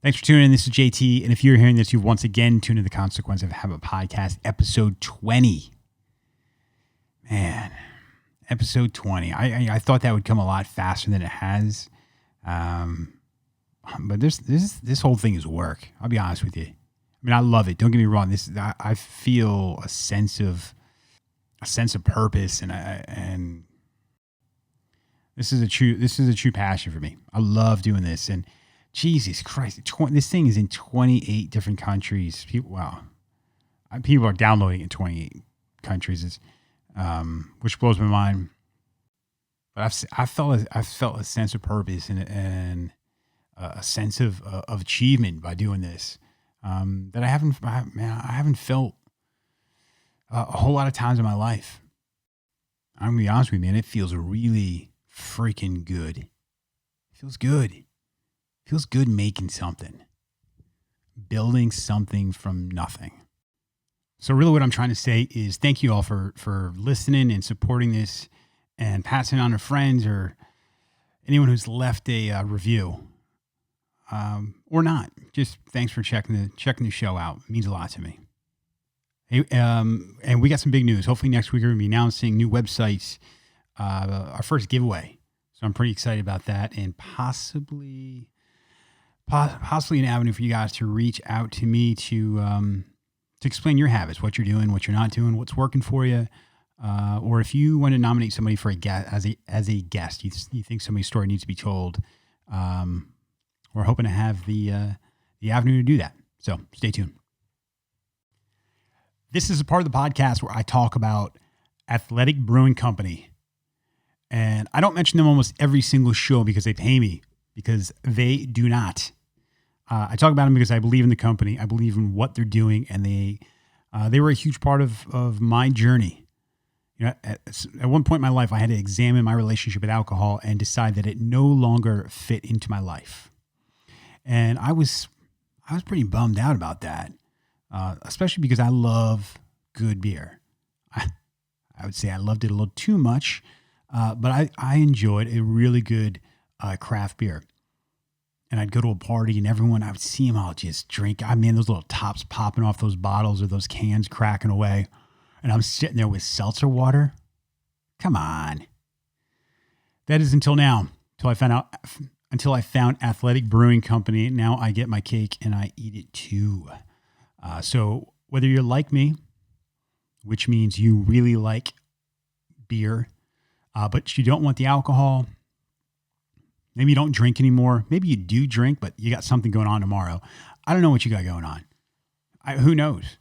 Thanks for tuning in. This is JT. And if you're hearing this, you've once again tuned in to the Consequence of Habit podcast, episode 20. Man, episode 20. I thought that would come a lot faster than it has. But this whole thing is work. I'll be honest with you. I mean, I love it. Don't get me wrong. I feel a sense of purpose, and this is a true passion for me. I love doing this, and Jesus Christ, this thing is in 28 different countries. People are downloading it in 28 countries, which blows my mind. But I felt a sense of purpose and a sense of achievement by doing this that I haven't felt a whole lot of times in my life. I'm gonna be honest with you, man. It feels really freaking good. It feels good. Feels good making something, building something from nothing. So really what I'm trying to say is thank you all for listening and supporting this and passing it on to friends or anyone who's left a review or not. Just thanks for checking the show out. It means a lot to me. Hey, and we got some big news. Hopefully next week we're going to be announcing new websites, our first giveaway. So I'm pretty excited about that, and possibly an avenue for you guys to reach out to me to explain your habits, what you're doing, what you're not doing, what's working for you, or if you want to nominate somebody for a guest as a guest, you think somebody's story needs to be told. We're hoping to have the avenue to do that. So stay tuned. This is a part of the podcast where I talk about Athletic Brewing Company, and I don't mention them almost every single show because they pay me, because they do not. I talk about them because I believe in the company. I believe in what they're doing, and they were a huge part of my journey. You know, at one point in my life, I had to examine my relationship with alcohol and decide that it no longer fit into my life. And I was pretty bummed out about that, especially because I love good beer. I would say I loved it a little too much, but I enjoyed a really good craft beer. And I'd go to a party and I would see them all just drink. I mean, those little tops popping off those bottles or those cans cracking away. And I'm sitting there with seltzer water. Come on. That is until now, until I found Athletic Brewing Company. Now I get my cake and I eat it too. So whether you're like me, which means you really like beer, but you don't want the alcohol, maybe you don't drink anymore. Maybe you do drink, but you got something going on tomorrow. I don't know what you got going on. Who knows?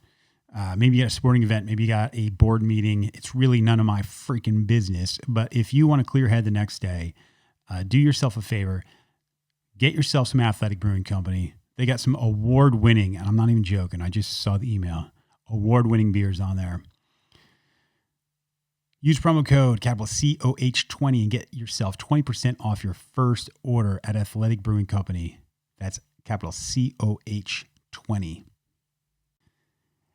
Maybe you got a sporting event. Maybe you got a board meeting. It's really none of my freaking business. But if you want a clear head the next day, do yourself a favor. Get yourself some Athletic Brewing Company. They got some award-winning, and I'm not even joking, I just saw the email, award-winning beers on there. Use promo code capital COH20 and get yourself 20% off your first order at Athletic Brewing Company. That's capital COH20.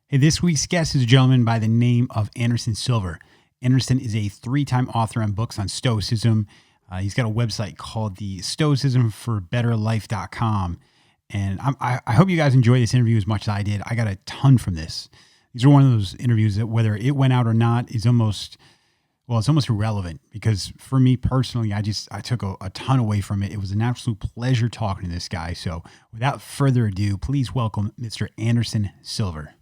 Hey, this week's guest is a gentleman by the name of Anderson Silver. Anderson is a 3-time author on books on Stoicism. He's got a website called the stoicismforbetterlife.com. And I hope you guys enjoy this interview as much as I did. I got a ton from this. These are one of those interviews that whether it went out or not is almost irrelevant, because for me personally, I took a ton away from it. It was an absolute pleasure talking to this guy. So without further ado, please welcome Mr. Anderson Silver.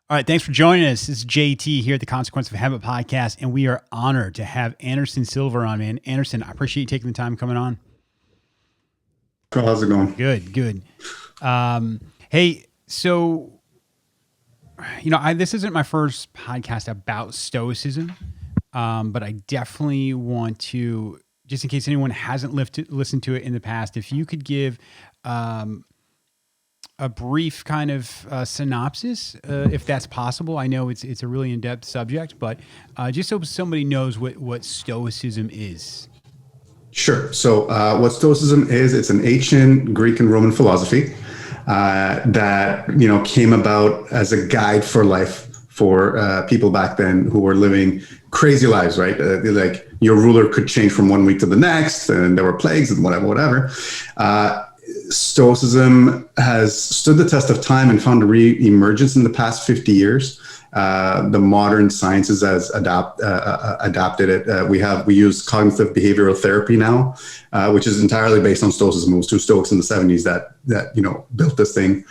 All right, thanks for joining us. This is JT here at the Consequence of Habit podcast, and we are honored to have Anderson Silver on, man. Anderson, I appreciate you taking the time coming on. How's it going? Good. Hey, so, this isn't my first podcast about Stoicism, but I definitely want to, just in case anyone hasn't listened to it in the past, if you could give a brief kind of synopsis, if that's possible. I know it's a really in-depth subject, but just so somebody knows what Stoicism is. Sure. So, what Stoicism is, it's an ancient Greek and Roman philosophy that came about as a guide for life for people back then who were living crazy lives. Right, like your ruler could change from one week to the next, and there were plagues and whatever. Stoicism has stood the test of time and found a re-emergence in the past 50 years. The modern sciences has adapted it. We use cognitive behavioral therapy now, which is entirely based on Stoicism. It was two Stoics in the 70s that built this thing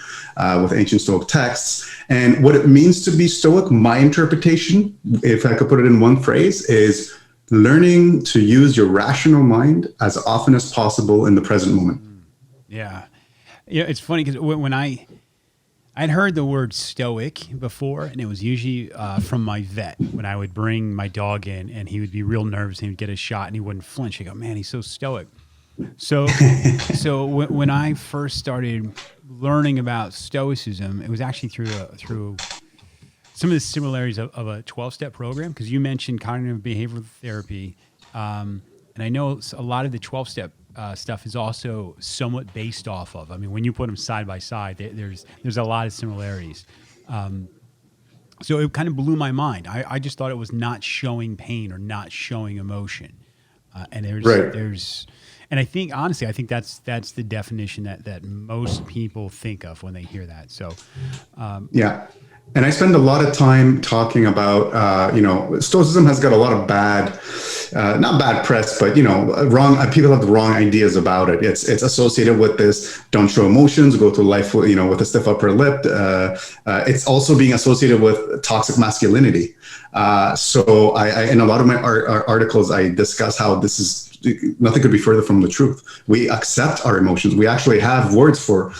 with ancient Stoic texts. And what it means to be Stoic, my interpretation, if I could put it in one phrase, is learning to use your rational mind as often as possible in the present moment. Yeah. It's funny because when I'd heard the word stoic before, and it was usually from my vet when I would bring my dog in, and he would be real nervous. And he would get a shot, and he wouldn't flinch. I go, man, he's so stoic. So when I first started learning about Stoicism, it was actually through some of the similarities of a 12-step program, because you mentioned cognitive behavioral therapy, and I know a lot of the 12-step stuff is also somewhat based off of. I mean, when you put them side by side, there's a lot of similarities. So it kind of blew my mind. I just thought it was not showing pain or not showing emotion. And and I think honestly, that's the definition that most people think of when they hear that. So yeah. And I spend a lot of time talking about, Stoicism has got a lot of not bad press, but, wrong. People have the wrong ideas about it. It's associated with this, don't show emotions, go through life, with a stiff upper lip. It's also being associated with toxic masculinity. So in a lot of my articles, I discuss how this is, nothing could be further from the truth. We accept our emotions. We actually have words for,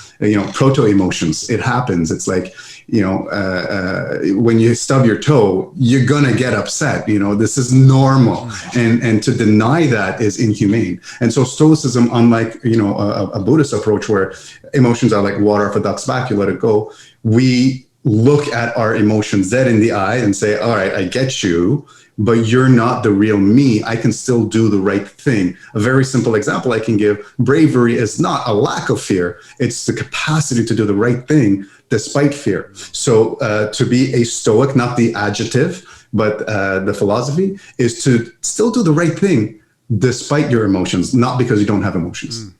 proto emotions. It happens. It's like, when you stub your toe, you're gonna get upset. This is normal, and to deny that is inhumane. And so Stoicism, unlike a Buddhist approach where emotions are like water off a duck's back, you let it go. We look at our emotions dead in the eye and say, all right, I get you, but you're not the real me. I can still do the right thing. A very simple example I can give: bravery is not a lack of fear. It's the capacity to do the right thing despite fear. So to be a Stoic, not the adjective, but the philosophy is to still do the right thing despite your emotions, not because you don't have emotions.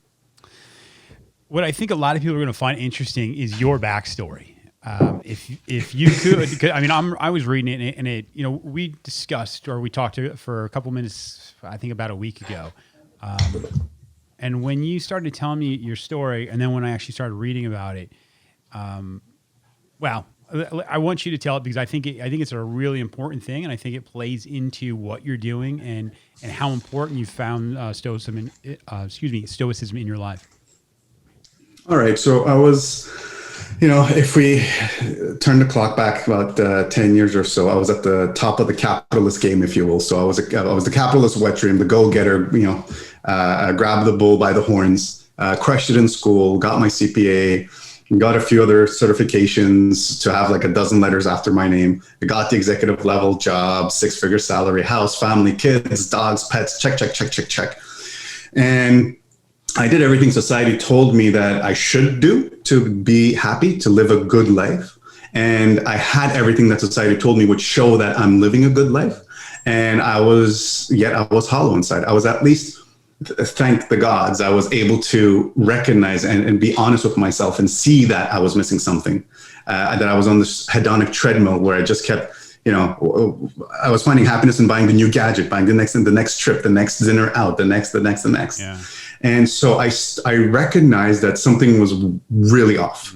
What I think a lot of people are going to find interesting is your backstory. If you could, because, I mean, I was reading it, and we discussed, or we talked for a couple minutes, I think about a week ago. And when you started telling me your story, and then when I actually started reading about it, well, I want you to tell it, because I think it's a really important thing, and I think it plays into what you're doing and how important you found stoicism in your life. All right, so I was, if we turn the clock back about 10 years or so, I was at the top of the capitalist game, if you will. So I was the capitalist wet dream, the go-getter. Grabbed the bull by the horns, crushed it in school, got my CPA. Got a few other certifications to have like a dozen letters after my name. I got the executive level job, 6-figure salary, house, family, kids, dogs, pets, check. And I did everything society told me that I should do to be happy, to live a good life. And I had everything that society told me would show that I'm living a good life. And I was hollow inside. I was, at least, thank the gods, I was able to recognize and be honest with myself and see that I was missing something, that I was on this hedonic treadmill where I just kept, I was finding happiness in buying the new gadget, buying the next trip, the next dinner out, the next. Yeah. And so I recognized that something was really off.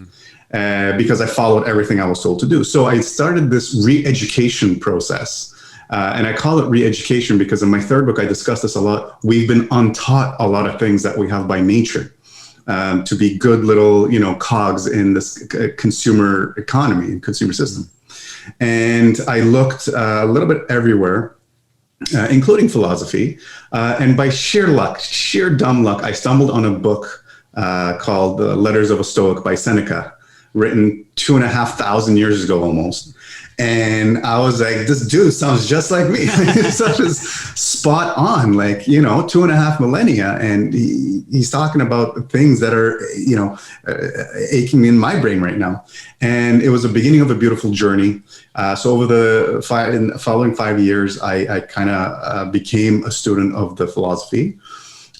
Because I followed everything I was told to do. So I started this re-education process. And I call it re-education because in my third book, I discuss this a lot. We've been untaught a lot of things that we have by nature, to be good little, cogs in this consumer economy and consumer system. And I looked a little bit everywhere, including philosophy. And by sheer dumb luck, I stumbled on a book called Letters of a Stoic by Seneca, written 2,500 years ago almost. And I was like, this dude sounds just like me. So just spot on, like, 2.5 millennia. And he's talking about things that are, aching in my brain right now. And it was the beginning of a beautiful journey. So over in the following 5 years, I kind of became a student of the philosophy.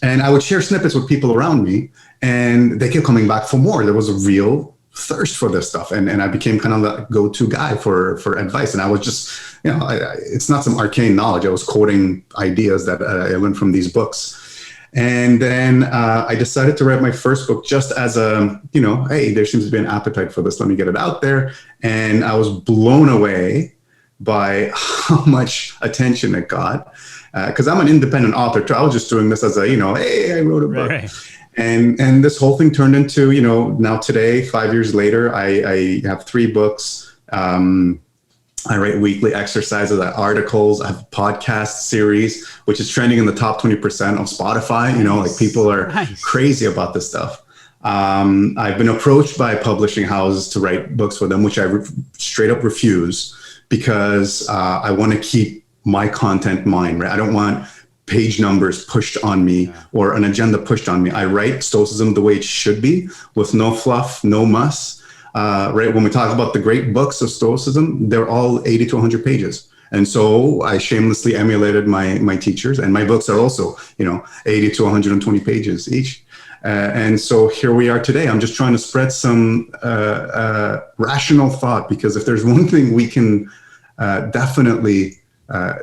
And I would share snippets with people around me, and they kept coming back for more. There was a real thirst for this stuff, and I became kind of the go-to guy for advice. And I was just, it's not some arcane knowledge. I was quoting ideas that I learned from these books. And then I decided to write my first book just as a, hey, there seems to be an appetite for this. Let me get it out there. And I was blown away by how much attention it got. Because I'm an independent author too. I was just doing this as a, hey, I wrote a book. Right. And this whole thing turned into, now today, 5 years later, I have 3 books. I write weekly exercises, articles. I have a podcast series, which is trending in the top 20% of Spotify. Nice. Like people are crazy about this stuff. I've been approached by publishing houses to write books for them, which I straight up refuse because I want to keep my content mine, right? I don't want page numbers pushed on me or an agenda pushed on me. I write Stoicism the way it should be, with no fluff, no muss. Right? When we talk about the great books of Stoicism, they're all 80 to 100 pages. And so I shamelessly emulated my teachers, and my books are also, 80 to 120 pages each. And so here we are today. I'm just trying to spread some rational thought, because if there's one thing we can definitely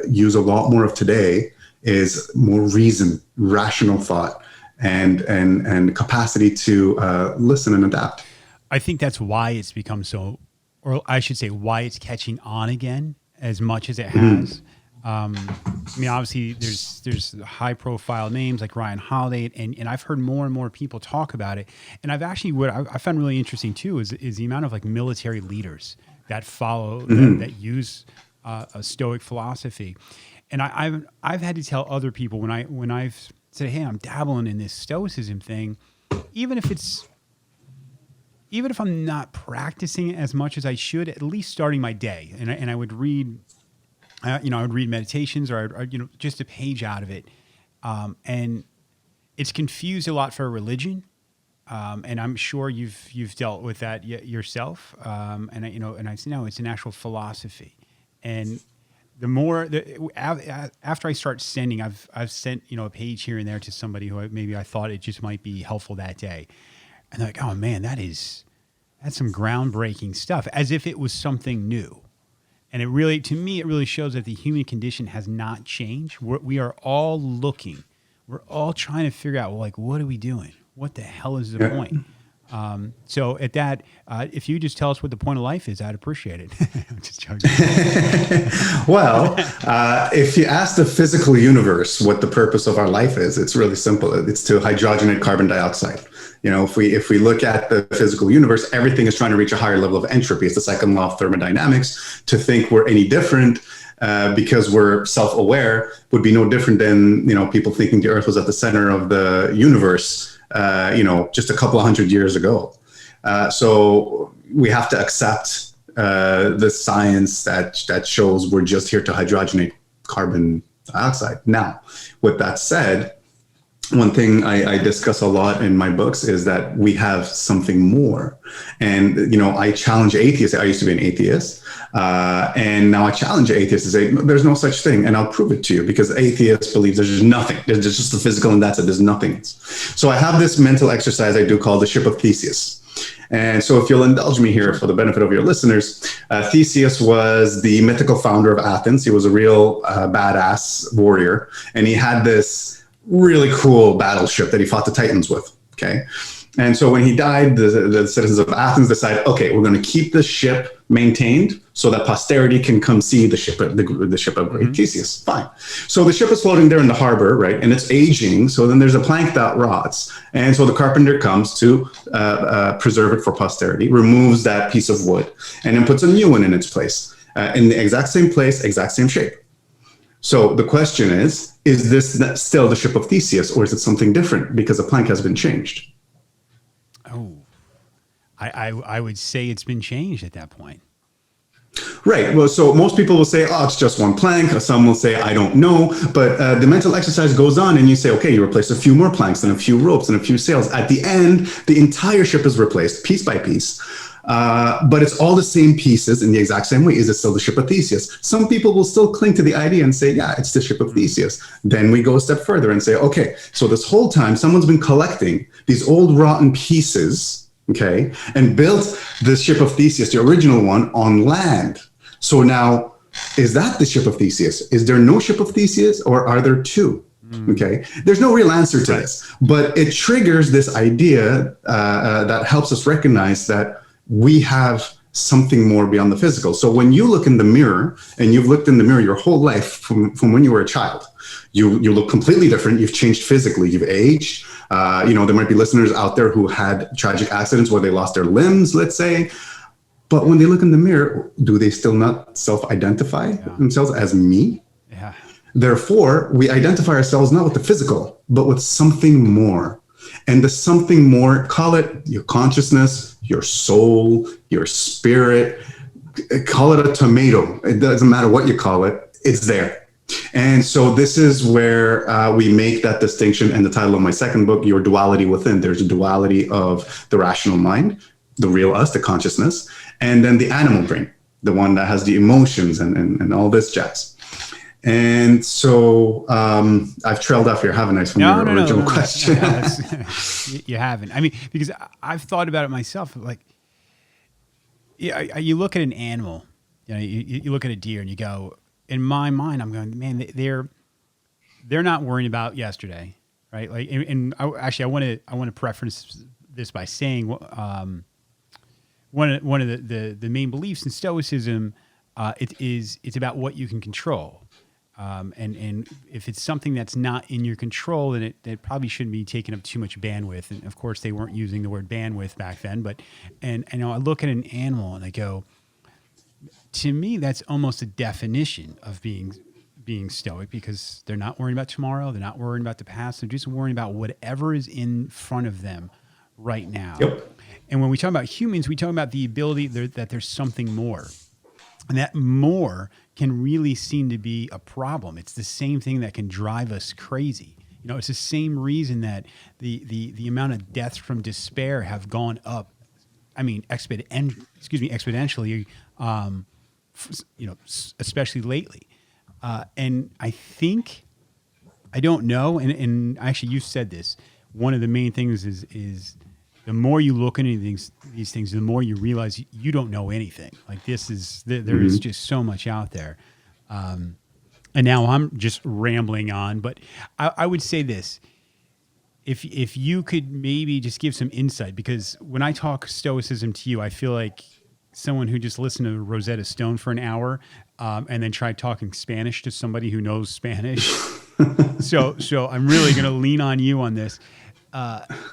use a lot more of today is more reason, rational thought, and capacity to listen and adapt. I think that's why it's become so, or I should say why it's catching on again as much as it has. Obviously there's high profile names like Ryan Holiday, and I've heard more and more people talk about it. And I've actually, what I found really interesting too is the amount of like military leaders that follow, that use a Stoic philosophy. And I've had to tell other people when I've said, hey, I'm dabbling in this Stoicism thing, even if I'm not practicing it as much as I should, at least starting my day, and I would read, I would read meditations or just a page out of it, and it's confused a lot for a religion, and I'm sure you've dealt with that yourself, and I say no, it's an actual philosophy. And the more after I start sending, I've sent a page here and there to somebody who maybe I thought it just might be helpful that day, and they're like, oh man, that's some groundbreaking stuff, as if it was something new. And to me, it really shows that the human condition has not changed. We are all looking, we're all trying to figure out, well, like, what are we doing? What the hell is the point? So at that, if you just tell us what the point of life is, I'd appreciate it. I'm just joking. Well, if you ask the physical universe what the purpose of our life is, it's really simple. It's to hydrogenate carbon dioxide. If we look at the physical universe, everything is trying to reach a higher level of entropy. It's the second law of thermodynamics. To think we're any different because we're self-aware would be no different than people thinking the Earth was at the center of the universe. Just a couple of hundred years ago. So we have to accept the science that shows we're just here to hydrogenate carbon dioxide. Now, with that said, one thing I discuss a lot in my books is that we have something more. And, I challenge atheists. I used to be an atheist. And now I challenge atheists to say, there's no such thing. And I'll prove it to you, because atheists believe there's nothing. There's just the physical, and that's it. There's nothing. So I have this mental exercise I do called the Ship of Theseus. And so if you'll indulge me here for the benefit of your listeners, Theseus was the mythical founder of Athens. He was a real badass warrior. And he had this really cool battleship that he fought the Titans with. Okay. And so when he died, the citizens of Athens decided, okay, we're going to keep the ship maintained so that posterity can come see the ship of great Theseus. Fine. So the ship is floating there in the harbor, right? And it's aging. So then there's a plank that rots. And so the carpenter comes to preserve it for posterity, removes that piece of wood, and then puts a new one in its place, in the exact same place, exact same shape. So the question is this still the ship of Theseus, or is it something different because the plank has been changed? Oh, I would say it's been changed at that point. Right. Well, so most people will say, oh, it's just one plank. Some will say, I don't know. But the mental exercise goes on and you say, okay, you replace a few more planks and a few ropes and a few sails. At the end, the entire ship is replaced piece by piece. But it's all the same pieces in the exact same way. Is it still the ship of Theseus? Some people will still cling to the idea and say, yeah, it's the ship of Theseus. Then we go a step further and say, okay, so this whole time someone's been collecting these old rotten pieces, okay, and built the ship of Theseus, the original one, on land. So now, is that the ship of Theseus? Is there no ship of Theseus, or are there two? Okay, there's no real answer to this, but it triggers this idea that helps us recognize that we have something more beyond the physical. So when you look in the mirror, and you've looked in the mirror your whole life from when you were a child, you look completely different. You've changed physically. You've aged. There might be listeners out there who had tragic accidents where they lost their limbs, let's say. But when they look in the mirror, do they still not self-identify themselves as me? Yeah. Therefore, we identify ourselves not with the physical, but with something more. And the something more, call it your consciousness, your soul, your spirit, call it a tomato. It doesn't matter what you call it, it's there. And so this is where we make that distinction in the title of my second book, Your Duality Within. There's a duality of the rational mind, the real us, the consciousness, and then the animal brain, the one that has the emotions and all this jazz. And so I've trailed off here, haven't I, from your original question? You haven't. I mean, because I've thought about it myself. Like, you look at an animal, you look at a deer and you go, in my mind, I'm going, man, they're not worrying about yesterday, right? Like, I want to preference this by saying, one of the main beliefs in Stoicism, it's about what you can control. And if it's something that's not in your control, then it probably shouldn't be taking up too much bandwidth. And of course, they weren't using the word bandwidth back then. But I look at an animal and I go, to me, that's almost a definition of being stoic, because they're not worrying about tomorrow, they're not worrying about the past, they're just worrying about whatever is in front of them right now. Yep. And when we talk about humans, we talk about the ability that there's something more. And that more can really seem to be a problem. It's the same thing that can drive us crazy. It's the same reason that the amount of deaths from despair have gone up. I mean, exponentially. Especially lately. And I think, I don't know, and actually you said this. One of the main things is the more you look into these things, the more you realize you don't know anything. Like there is just so much out there. And now I'm just rambling on, but I would say this. If you could maybe just give some insight, because when I talk Stoicism to you, I feel like someone who just listened to Rosetta Stone for an hour and then tried talking Spanish to somebody who knows Spanish. So I'm really going to lean on you on this.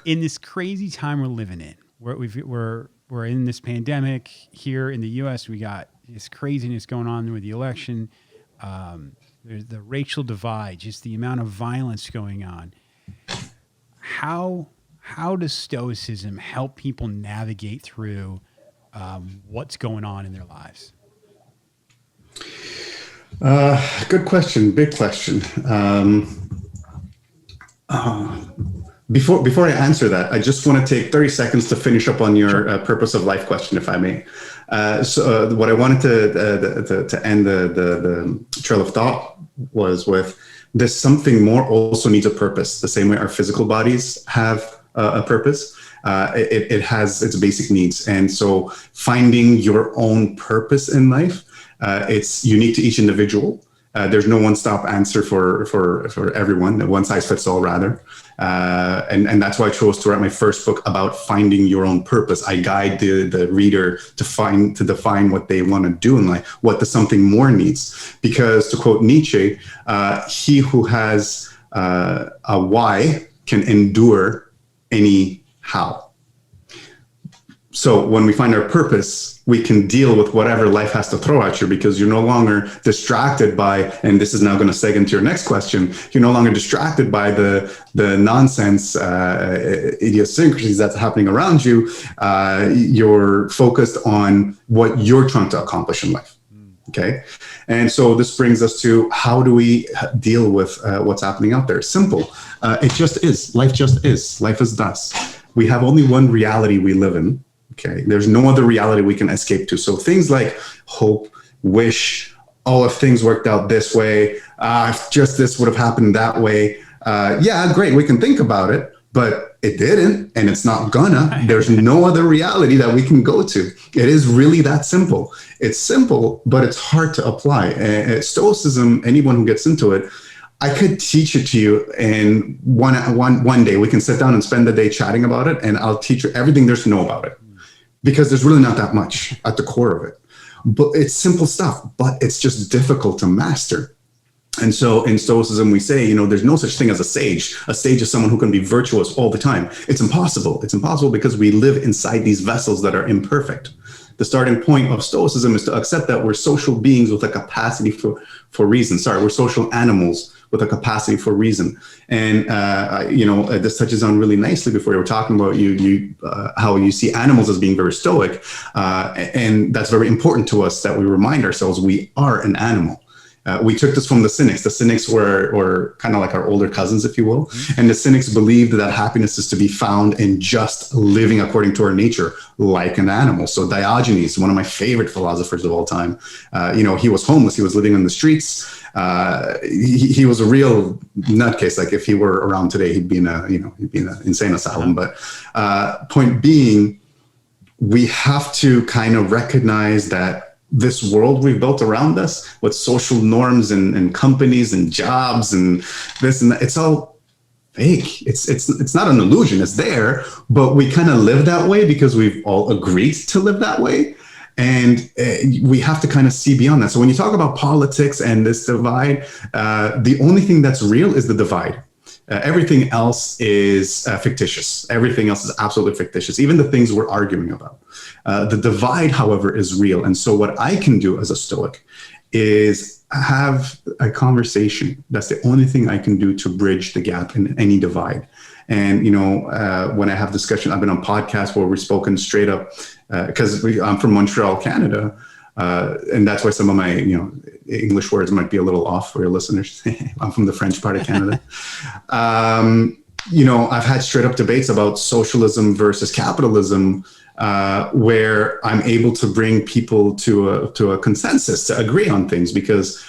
In this crazy time we're living in, we're in this pandemic here in the U.S. We got this craziness going on with the election. There's the racial divide, just the amount of violence going on. How does Stoicism help people navigate through what's going on in their lives? Good question. Big question. Before I answer that, I just want to take 30 seconds to finish up on your purpose of life question, if I may. What I wanted to end the trail of thought was with this: something more also needs a purpose. The same way our physical bodies have a purpose, it has its basic needs. And so finding your own purpose in life, it's unique to each individual. There's no one-stop answer for everyone, one size fits all, rather. And that's why I chose to write my first book about finding your own purpose. I guide the reader to define what they want to do in life, what the something more needs. Because, to quote Nietzsche, he who has a why can endure any how. So when we find our purpose, we can deal with whatever life has to throw at you because you're no longer distracted by, and this is now going to segue into your next question, you're no longer distracted by the nonsense idiosyncrasies that's happening around you. You're focused on what you're trying to accomplish in life. Okay. And so this brings us to how do we deal with what's happening out there? Simple. It just is. Life just is. Life is thus. We have only one reality we live in. Okay. There's no other reality we can escape to. So things like hope, wish, oh, if things worked out this way, if just this would have happened that way. Yeah, great. We can think about it, but it didn't, and it's not gonna. There's no other reality that we can go to. It is really that simple. It's simple, but it's hard to apply. Stoicism, anyone who gets into it, I could teach it to you in one day. We can sit down and spend the day chatting about it, and I'll teach you everything there's to know about it, because there's really not that much at the core of it. But it's simple stuff, but it's just difficult to master. And so in Stoicism, we say, there's no such thing as a sage. A sage is someone who can be virtuous all the time. It's impossible. It's impossible because we live inside these vessels that are imperfect. The starting point of Stoicism is to accept that we're social beings with a capacity for reason. We're social animals with a capacity for reason. And, this touches on really nicely before you were talking about how you see animals as being very stoic. And that's very important to us that we remind ourselves we are an animal. We took this from the Cynics. The Cynics were kind of like our older cousins, if you will. Mm-hmm. And the Cynics believed that happiness is to be found in just living according to our nature, like an animal. So Diogenes, one of my favorite philosophers of all time, he was homeless. He was living on the streets. He was a real nutcase. Like if he were around today, he'd be in an insane asylum. But point being, we have to kind of recognize that this world we've built around us with social norms and companies and jobs and this and that, it's all fake. It's not an illusion. It's there, but we kind of live that way because we've all agreed to live that way. And we have to kind of see beyond that. So when you talk about politics and this divide, the only thing that's real is the divide. Everything else is fictitious. Everything else is absolutely fictitious, even the things we're arguing about. The divide, however, is real. And so what I can do as a Stoic is have a conversation. That's the only thing I can do to bridge the gap in any divide. And, when I have discussion, I've been on podcasts where we've spoken straight up because I'm from Montreal, Canada. And that's why some of my, English words might be a little off for your listeners. I'm from the French part of Canada. I've had straight up debates about socialism versus capitalism, where I'm able to bring people to a consensus, to agree on things, because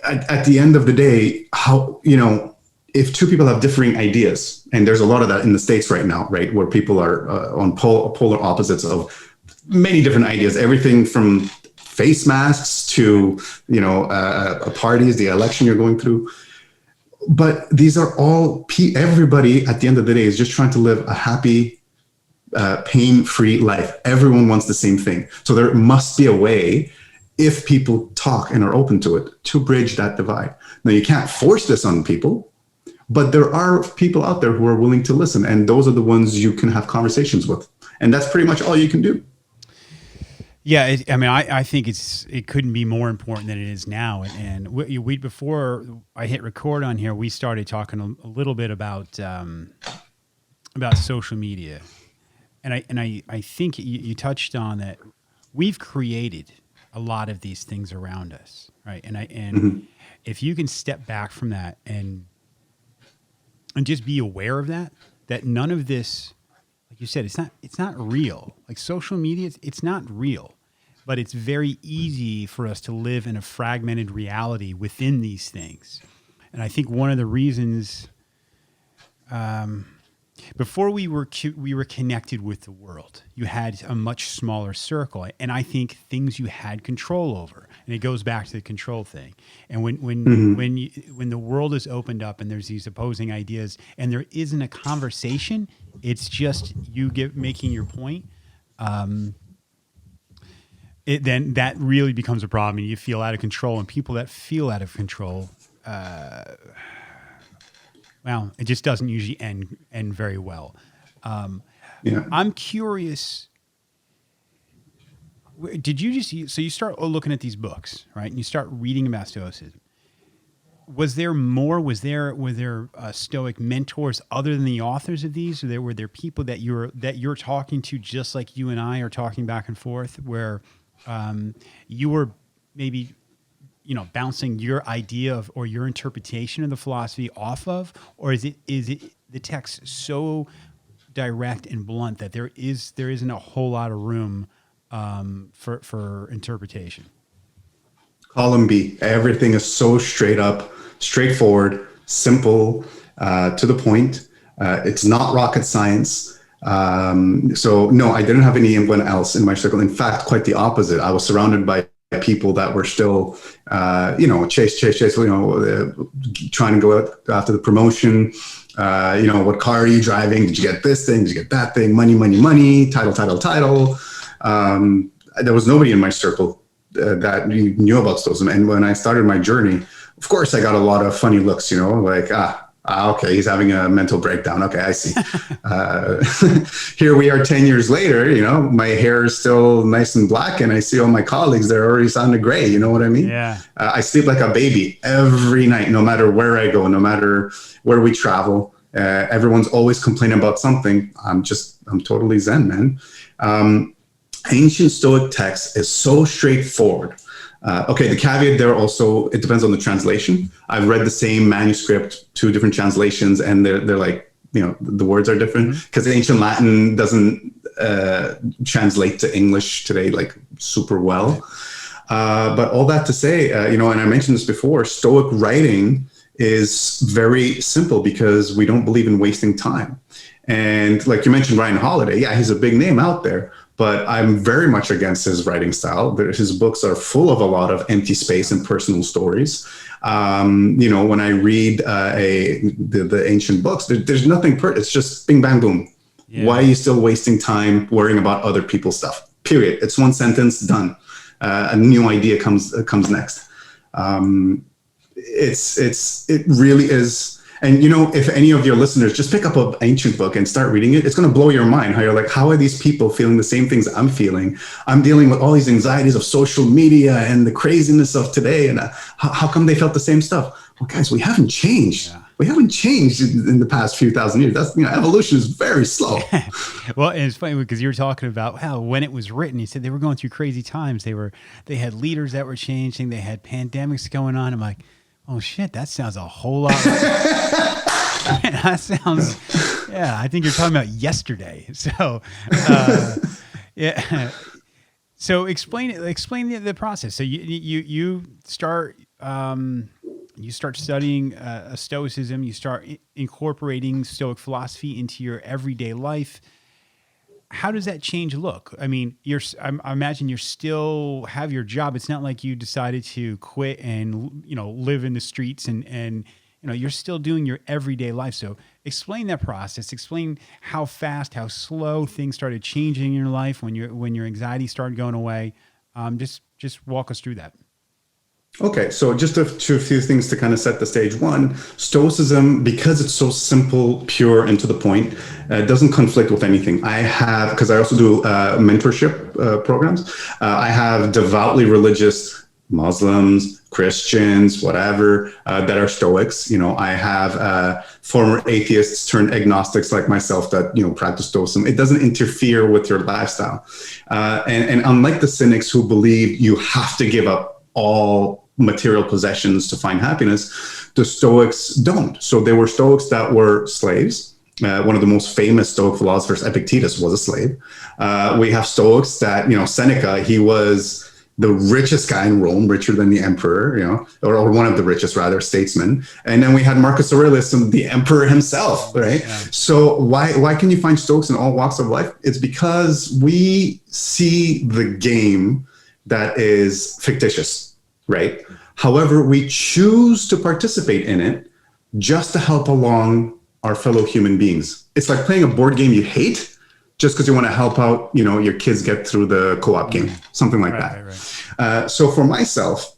at the end of the day, if two people have differing ideas, and there's a lot of that in the States right now, right, where people are on polar opposites of many different ideas, everything from face masks to, parties, the election you're going through. But these are all, everybody at the end of the day is just trying to live a happy, pain-free life. Everyone wants the same thing. So there must be a way, if people talk and are open to it, to bridge that divide. Now, you can't force this on people, but there are people out there who are willing to listen. And those are the ones you can have conversations with. And that's pretty much all you can do. Yeah, I think it couldn't be more important than it is now. And we before I hit record on here, we started talking a little bit about social media, and I think you touched on that. We've created a lot of these things around us, right? And mm-hmm. if you can step back from that and just be aware of that none of this. Like you said, it's not real. Like social media, it's not real, but it's very easy for us to live in a fragmented reality within these things. And I think one of the reasons, before we were connected with the world, you had a much smaller circle, and I think things you had control over. And it goes back to the control thing. And when mm-hmm. when the world is opened up and there's these opposing ideas and there isn't a conversation, it's just you making your point. Then that really becomes a problem, and you feel out of control. And people that feel out of control, it just doesn't usually end very well. Yeah. I'm curious. Did you just, so you start looking at these books, right? And you start reading about Stoicism. Was there more? Were there Stoic mentors other than the authors of these? Or were there people that you're talking to, just like you and I are talking back and forth, where you were maybe, bouncing your idea of, or your interpretation of the philosophy off of? Or is it the text so direct and blunt that there isn't a whole lot of room for interpretation? Column B. Everything is so straight up, straightforward, simple, to the point. It's not rocket science. So no, I didn't have anyone else in my circle. In fact, quite the opposite. I was surrounded by people that were still, chase, trying to go out after the promotion. What car are you driving? Did you get this thing? Did you get that thing? Money, money, money, title. There was nobody in my circle that knew about Stoicism. And when I started my journey, of course, I got a lot of funny looks, like, okay, he's having a mental breakdown. Okay, I see. Here we are 10 years later, my hair is still nice and black, and I see all my colleagues, they're already sounding gray. You know what I mean? Yeah. I sleep like a baby every night, no matter where I go, no matter where we travel. Everyone's always complaining about something. I'm totally Zen, man. Ancient Stoic text is so straightforward. Okay, the caveat there also, it depends on the translation. I've read the same manuscript, 2 different translations, and they're like, the words are different, because ancient Latin doesn't translate to English today like super well. But all that to say, and I mentioned this before, Stoic writing is very simple because we don't believe in wasting time. And like you mentioned, Ryan Holiday, yeah, he's a big name out there, but I'm very much against his writing style. His books are full of a lot of empty space and personal stories. When I read the ancient books, there's nothing, it's just bing, bang, boom. Yeah. Why are you still wasting time worrying about other people's stuff? Period. It's one sentence, done. A new idea comes next. It really is. And, if any of your listeners just pick up an ancient book and start reading it, it's going to blow your mind how you're like, how are these people feeling the same things I'm feeling? I'm dealing with all these anxieties of social media and the craziness of today. And how come they felt the same stuff? Well, guys, we haven't changed. Yeah. We haven't changed in the past few thousand years. That's, evolution is very slow. Well, and it's funny because you were talking about how when it was written, you said they were going through crazy times. They had leaders that were changing. They had pandemics going on. I'm like, oh shit, that sounds a whole lot. That sounds, yeah, I think you're talking about yesterday. So, yeah. So explain the process. So you start studying Stoicism. You start incorporating Stoic philosophy into your everyday life. How does that change look? I mean, I imagine you still have your job. It's not like you decided to quit and, live in the streets and you're still doing your everyday life. So explain that process. Explain how fast, how slow things started changing in your life when your anxiety started going away. Just walk us through that. Okay, so just a few things to kind of set the stage. One, Stoicism, because it's so simple, pure, and to the point, doesn't conflict with anything. Because I also do mentorship programs, I have devoutly religious Muslims, Christians, whatever, that are Stoics. I have former atheists turned agnostics like myself that, practice Stoicism. It doesn't interfere with your lifestyle. And unlike the cynics who believe you have to give up all material possessions to find happiness, the Stoics don't. So there were Stoics that were slaves. One of the most famous Stoic philosophers, Epictetus, was a slave. We have Stoics that, Seneca, he was the richest guy in Rome, richer than the emperor, or one of the richest, rather, statesmen. And then we had Marcus Aurelius, the emperor himself, right? Yeah. So why can you find Stoics in all walks of life? It's because we see the game that is fictitious, right? However, we choose to participate in it just to help along our fellow human beings. It's like playing a board game you hate just because you want to help out, your kids get through the co-op game, something like that. Right. So for myself,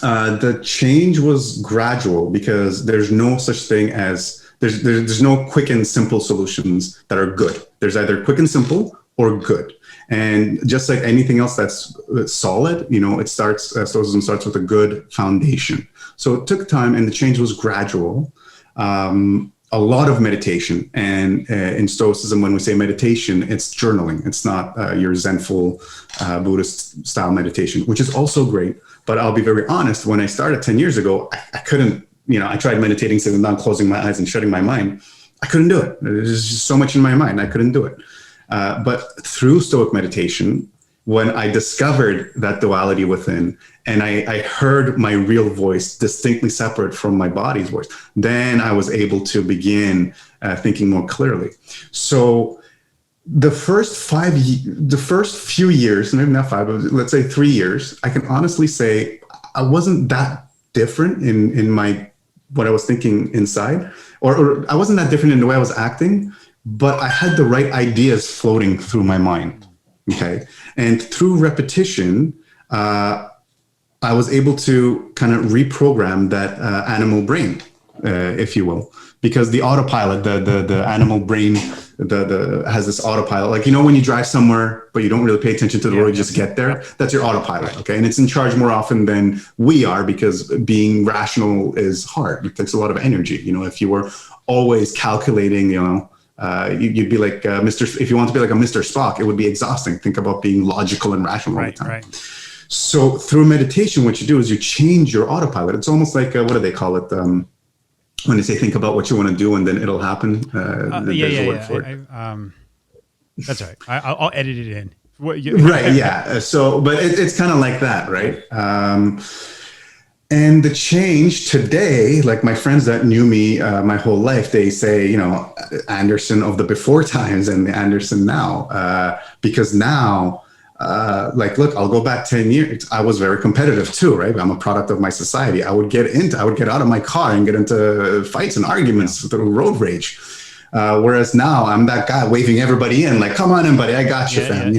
the change was gradual because there's no such thing as There's no quick and simple solutions that are good. There's either quick and simple or good. And just like anything else that's solid, Stoicism starts with a good foundation. So it took time, and the change was gradual. A lot of meditation, and in Stoicism, when we say meditation, it's journaling. It's not your Zenful Buddhist style meditation, which is also great. But I'll be very honest. When I started 10 years ago, I couldn't. I tried meditating, sitting down, closing my eyes, and shutting my mind. I couldn't do it. There's just so much in my mind. I couldn't do it. But through Stoic meditation, when I discovered that duality within, and I heard my real voice distinctly separate from my body's voice, then I was able to begin thinking more clearly. So the first few years, maybe not 5, but let's say 3 years, I can honestly say I wasn't that different in my what I was thinking inside, or I wasn't that different in the way I was acting, but I had the right ideas floating through my mind. Okay. And through repetition, I was able to kind of reprogram that animal brain, if you will, because the autopilot, the animal brain, has this autopilot. Like, when you drive somewhere, but you don't really pay attention to the road, you just get there. That's your autopilot. Okay. And it's in charge more often than we are, because being rational is hard. It takes a lot of energy. If you were always calculating, you'd be like if you want to be like a Mr. Spock, it would be exhausting. Think about being logical and rational all the time. Right. So through meditation, what you do is you change your autopilot. It's almost like, what do they call it? When they say think about what you want to do and then it'll happen. There's a word for it. That's all right. I'll edit it in. Right, yeah. So, but it's kind of like that, right? And the change today, like my friends that knew me my whole life, they say, Anderson of the before times and the Anderson now, because now, look, I'll go back 10 years. I was very competitive too, right? I'm a product of my society. I would get out of my car and get into fights and arguments through road rage. Whereas now I'm that guy waving everybody in, like, come on in, buddy, I got you, fam.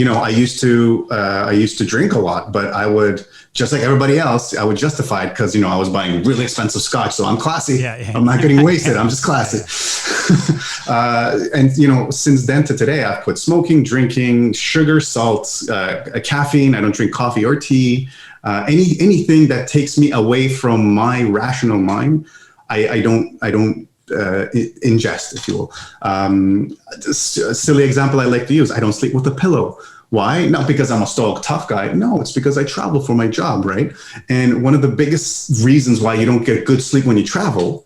I used to drink a lot, but I would, just like everybody else, I would justify it because, I was buying really expensive scotch. So I'm classy. I'm not getting wasted. I'm just classy. And, since then to today, I've quit smoking, drinking, sugar, salt, caffeine. I don't drink coffee or tea. Anything that takes me away from my rational mind, I don't ingest, if you will. A silly example I like to use: I don't sleep with a pillow. Why? Not because I'm a stoic tough guy. No, it's because I travel for my job, right? And one of the biggest reasons why you don't get good sleep when you travel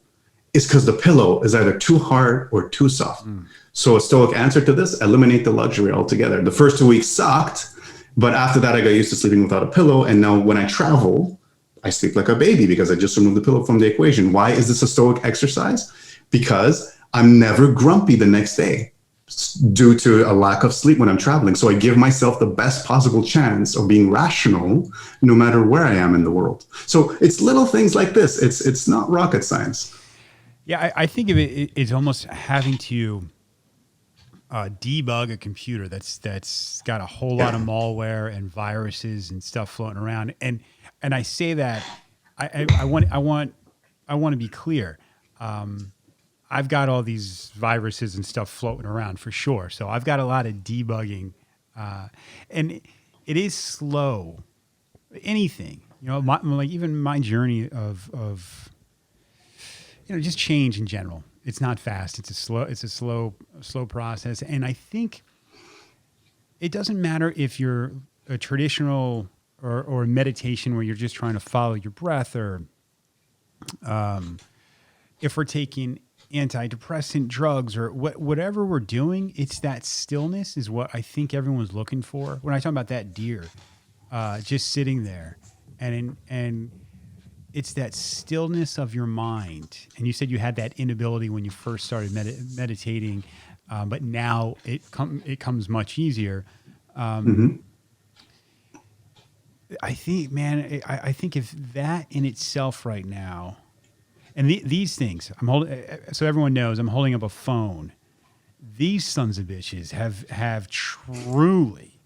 is because the pillow is either too hard or too soft. So a stoic answer to this: eliminate the luxury altogether. The first 2 weeks sucked, but after that I got used to sleeping without a pillow. And now when I travel, I sleep like a baby because I just removed the pillow from the equation. Why is this a stoic exercise? Because I'm never grumpy the next day due to a lack of sleep when I'm traveling. So I give myself the best possible chance of being rational no matter where I am in the world. So it's little things like this. It's not rocket science. Yeah, I think of it, it's almost having to debug a computer that's got a whole lot of malware and viruses and stuff floating around. And I say that I want to be clear. I've got all these viruses and stuff floating around for sure. So I've got a lot of debugging, and it is slow. Anything, like even my journey of just change in general. It's not fast. It's a slow process. And I think it doesn't matter if you're a traditional or meditation where you're just trying to follow your breath, or if we're taking antidepressant drugs or whatever we're doing, it's that stillness is what I think everyone's looking for. When I talk about that deer, just sitting there, and it's that stillness of your mind. And you said you had that inability when you first started meditating, but now it comes much easier. I think, man, I think if that in itself right now. And these things, I'm holding, so everyone knows I'm holding up a phone. These sons of bitches have truly,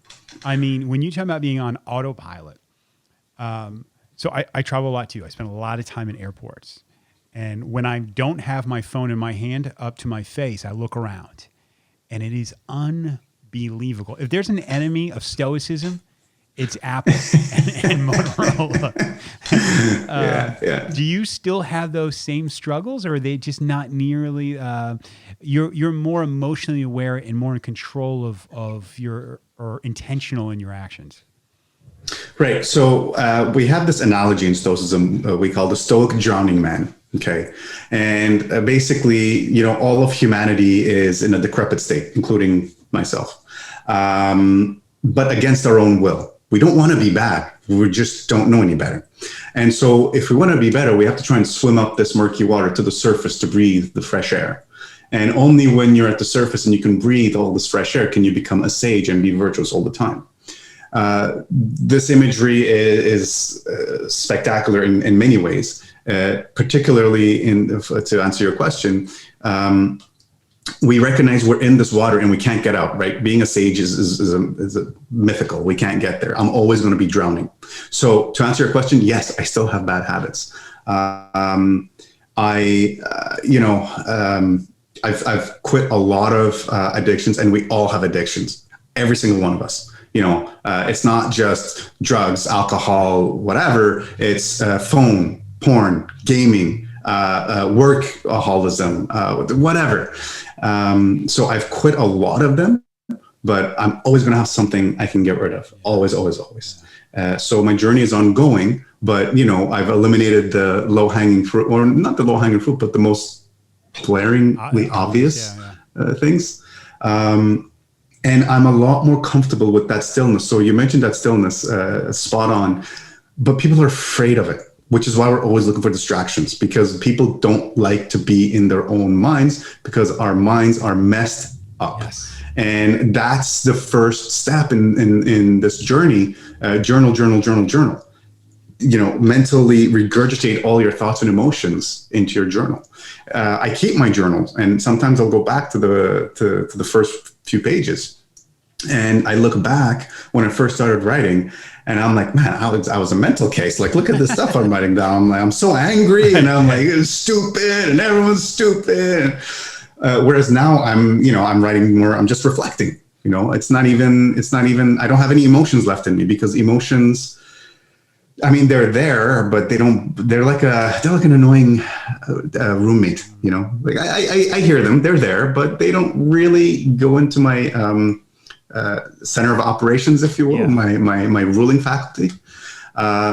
I mean, when you talk about being on autopilot, so I travel a lot too. I spend a lot of time in airports, And when I don't have my phone in my hand up to my face, I look around, and it is unbelievable. If there's an enemy of stoicism, it's Apple and Motorola. Yeah. Do you still have those same struggles, or are they just not nearly? You're more emotionally aware and more in control of your, or intentional in your actions. Right. So we have this analogy in Stoicism we call the Stoic drowning man. Okay. And basically, all of humanity is in a decrepit state, including myself, but against our own will. We don't want to be bad. We just don't know any better. And so if we want to be better, we have to try and swim up this murky water to the surface to breathe the fresh air. And only when you're at the surface and you can breathe all this fresh air can you become a sage and be virtuous all the time. This imagery is spectacular in many ways, particularly to answer your question. We recognize we're in this water and we can't get out, right? Being a sage is a mythical. We can't get there. I'm always going to be drowning. So to answer your question, yes, I still have bad habits. I've quit a lot of addictions, and we all have addictions. Every single one of us. It's not just drugs, alcohol, whatever. It's phone, porn, gaming, workaholism, whatever. So I've quit a lot of them, but I'm always going to have something I can get rid of. Always, always, always. So my journey is ongoing, but I've eliminated the low-hanging fruit, or not the low-hanging fruit, but the most glaringly obvious things. And I'm a lot more comfortable with that stillness. So you mentioned that stillness, spot on, but people are afraid of it, which is why we're always looking for distractions, because people don't like to be in their own minds because our minds are messed up. Yes. And that's the first step in this journey. Journal. Mentally regurgitate all your thoughts and emotions into your journal. I keep my journals, and sometimes I'll go back to the first few pages, and I look back when I first started writing, and I'm like, man, I was a mental case. Like, look at the stuff I'm writing down. I'm like, I'm so angry, and I'm like, it's stupid, and everyone's stupid. Whereas now I'm writing more. I'm just reflecting. It's not even. I don't have any emotions left in me, because emotions, I mean, they're there, but they're like an annoying roommate. Like I hear them, they're there, but they don't really go into my center of operations, if you will, my ruling faculty.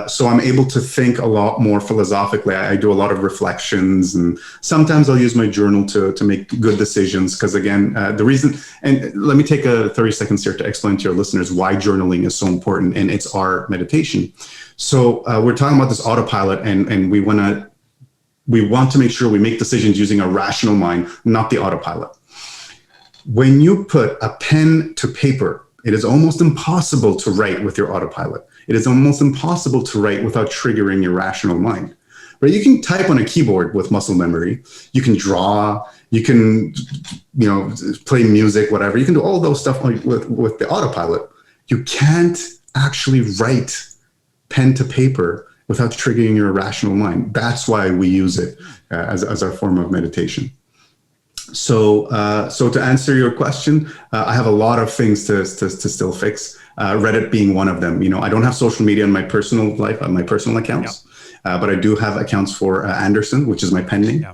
So I'm able to think a lot more philosophically. I do a lot of reflections, and sometimes I'll use my journal to make good decisions. Because again, the reason, and let me take 30 seconds here to explain to your listeners why journaling is so important, and it's our meditation. So we're talking about this autopilot, and we want to make sure we make decisions using a rational mind, not the autopilot. When you put a pen to paper, it is almost impossible to write with your autopilot. It is almost impossible to write without triggering your rational mind. Right? You can type on a keyboard with muscle memory. You can draw. You can, play music, whatever. You can do all those stuff with the autopilot. You can't actually write pen to paper without triggering your rational mind. That's why we use it as our form of meditation. So to answer your question, I have a lot of things to still fix. Reddit being one of them. I don't have social media in my personal life, on my personal accounts, but I do have accounts for Anderson, which is my pen name.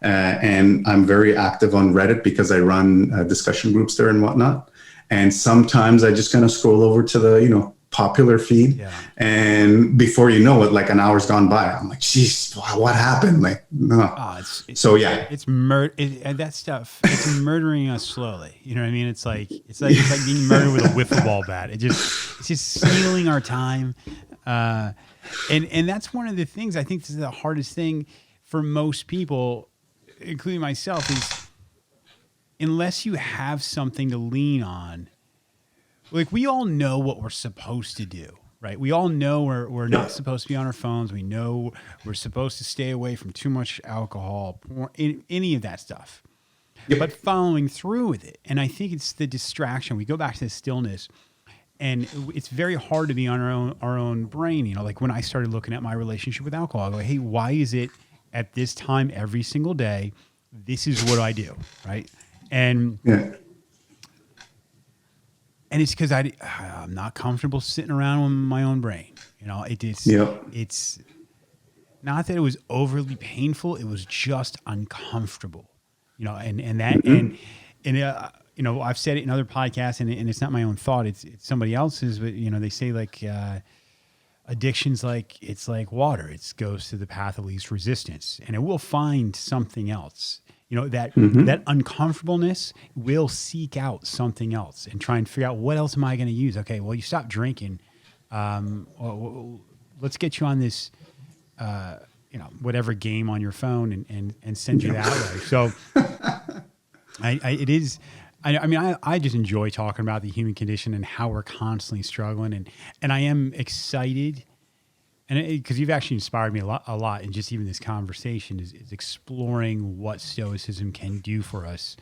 And I'm very active on Reddit because I run discussion groups there and whatnot. And sometimes I just kind of scroll over to the, popular feed. And before you know it, like an hour's gone by. I'm like, geez, what happened? Like, no. It's that stuff. It's murdering us slowly. You know what I mean? It's like being murdered with a wiffle ball bat. It's just stealing our time. And that's one of the things I think this is the hardest thing for most people, including myself, is unless you have something to lean on. Like, we all know what we're supposed to do, right? We all know we're not supposed to be on our phones. We know we're supposed to stay away from too much alcohol, porn, any of that stuff. But following through with it, and I think it's the distraction. We go back to the stillness, and it's very hard to be on our own brain. Like when I started looking at my relationship with alcohol, I go, hey, why is it at this time every single day, this is what I do, right? And Yeah. and it's because I'm not comfortable sitting around with my own brain. Yep. It's not that it was overly painful; it was just uncomfortable. And that I've said it in other podcasts, and it's not my own thought; it's somebody else's. But they say like addiction's it's like water; it goes to the path of least resistance, and it will find something else. That uncomfortableness will seek out something else and try and figure out what else am I going to use. Okay, well, you stop drinking. Let's get you on this, whatever game on your phone and send you that way. So I just enjoy talking about the human condition and how we're constantly struggling. And I am excited. And because you've actually inspired me a lot in just even this conversation is exploring what Stoicism can do for us.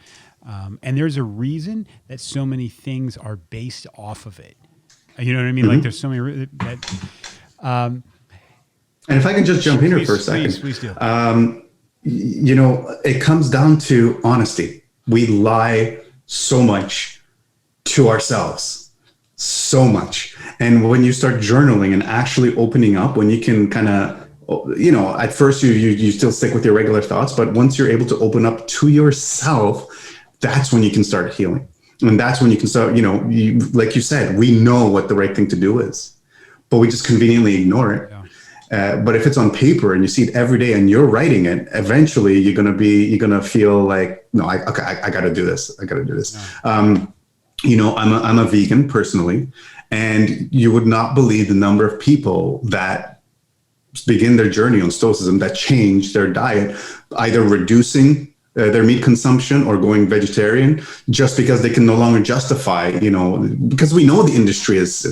And there's a reason that so many things are based off of it. You know what I mean? Like there's so many that. And if I can just jump in here for a second. Please do. It comes down to honesty. We lie so much to ourselves, so much. And when you start journaling and actually opening up, when you can kind of, at first you still stick with your regular thoughts, but once you're able to open up to yourself, that's when you can start healing. And that's when you can start, like you said, we know what the right thing to do is, but we just conveniently ignore it. Yeah. But if it's on paper and you see it every day and you're writing it, eventually you're going to feel like, no, I got to do this. I got to do this. Yeah. I'm a vegan personally. And you would not believe the number of people that begin their journey on Stoicism that change their diet, either reducing their meat consumption or going vegetarian, just because they can no longer justify, because we know the industry is a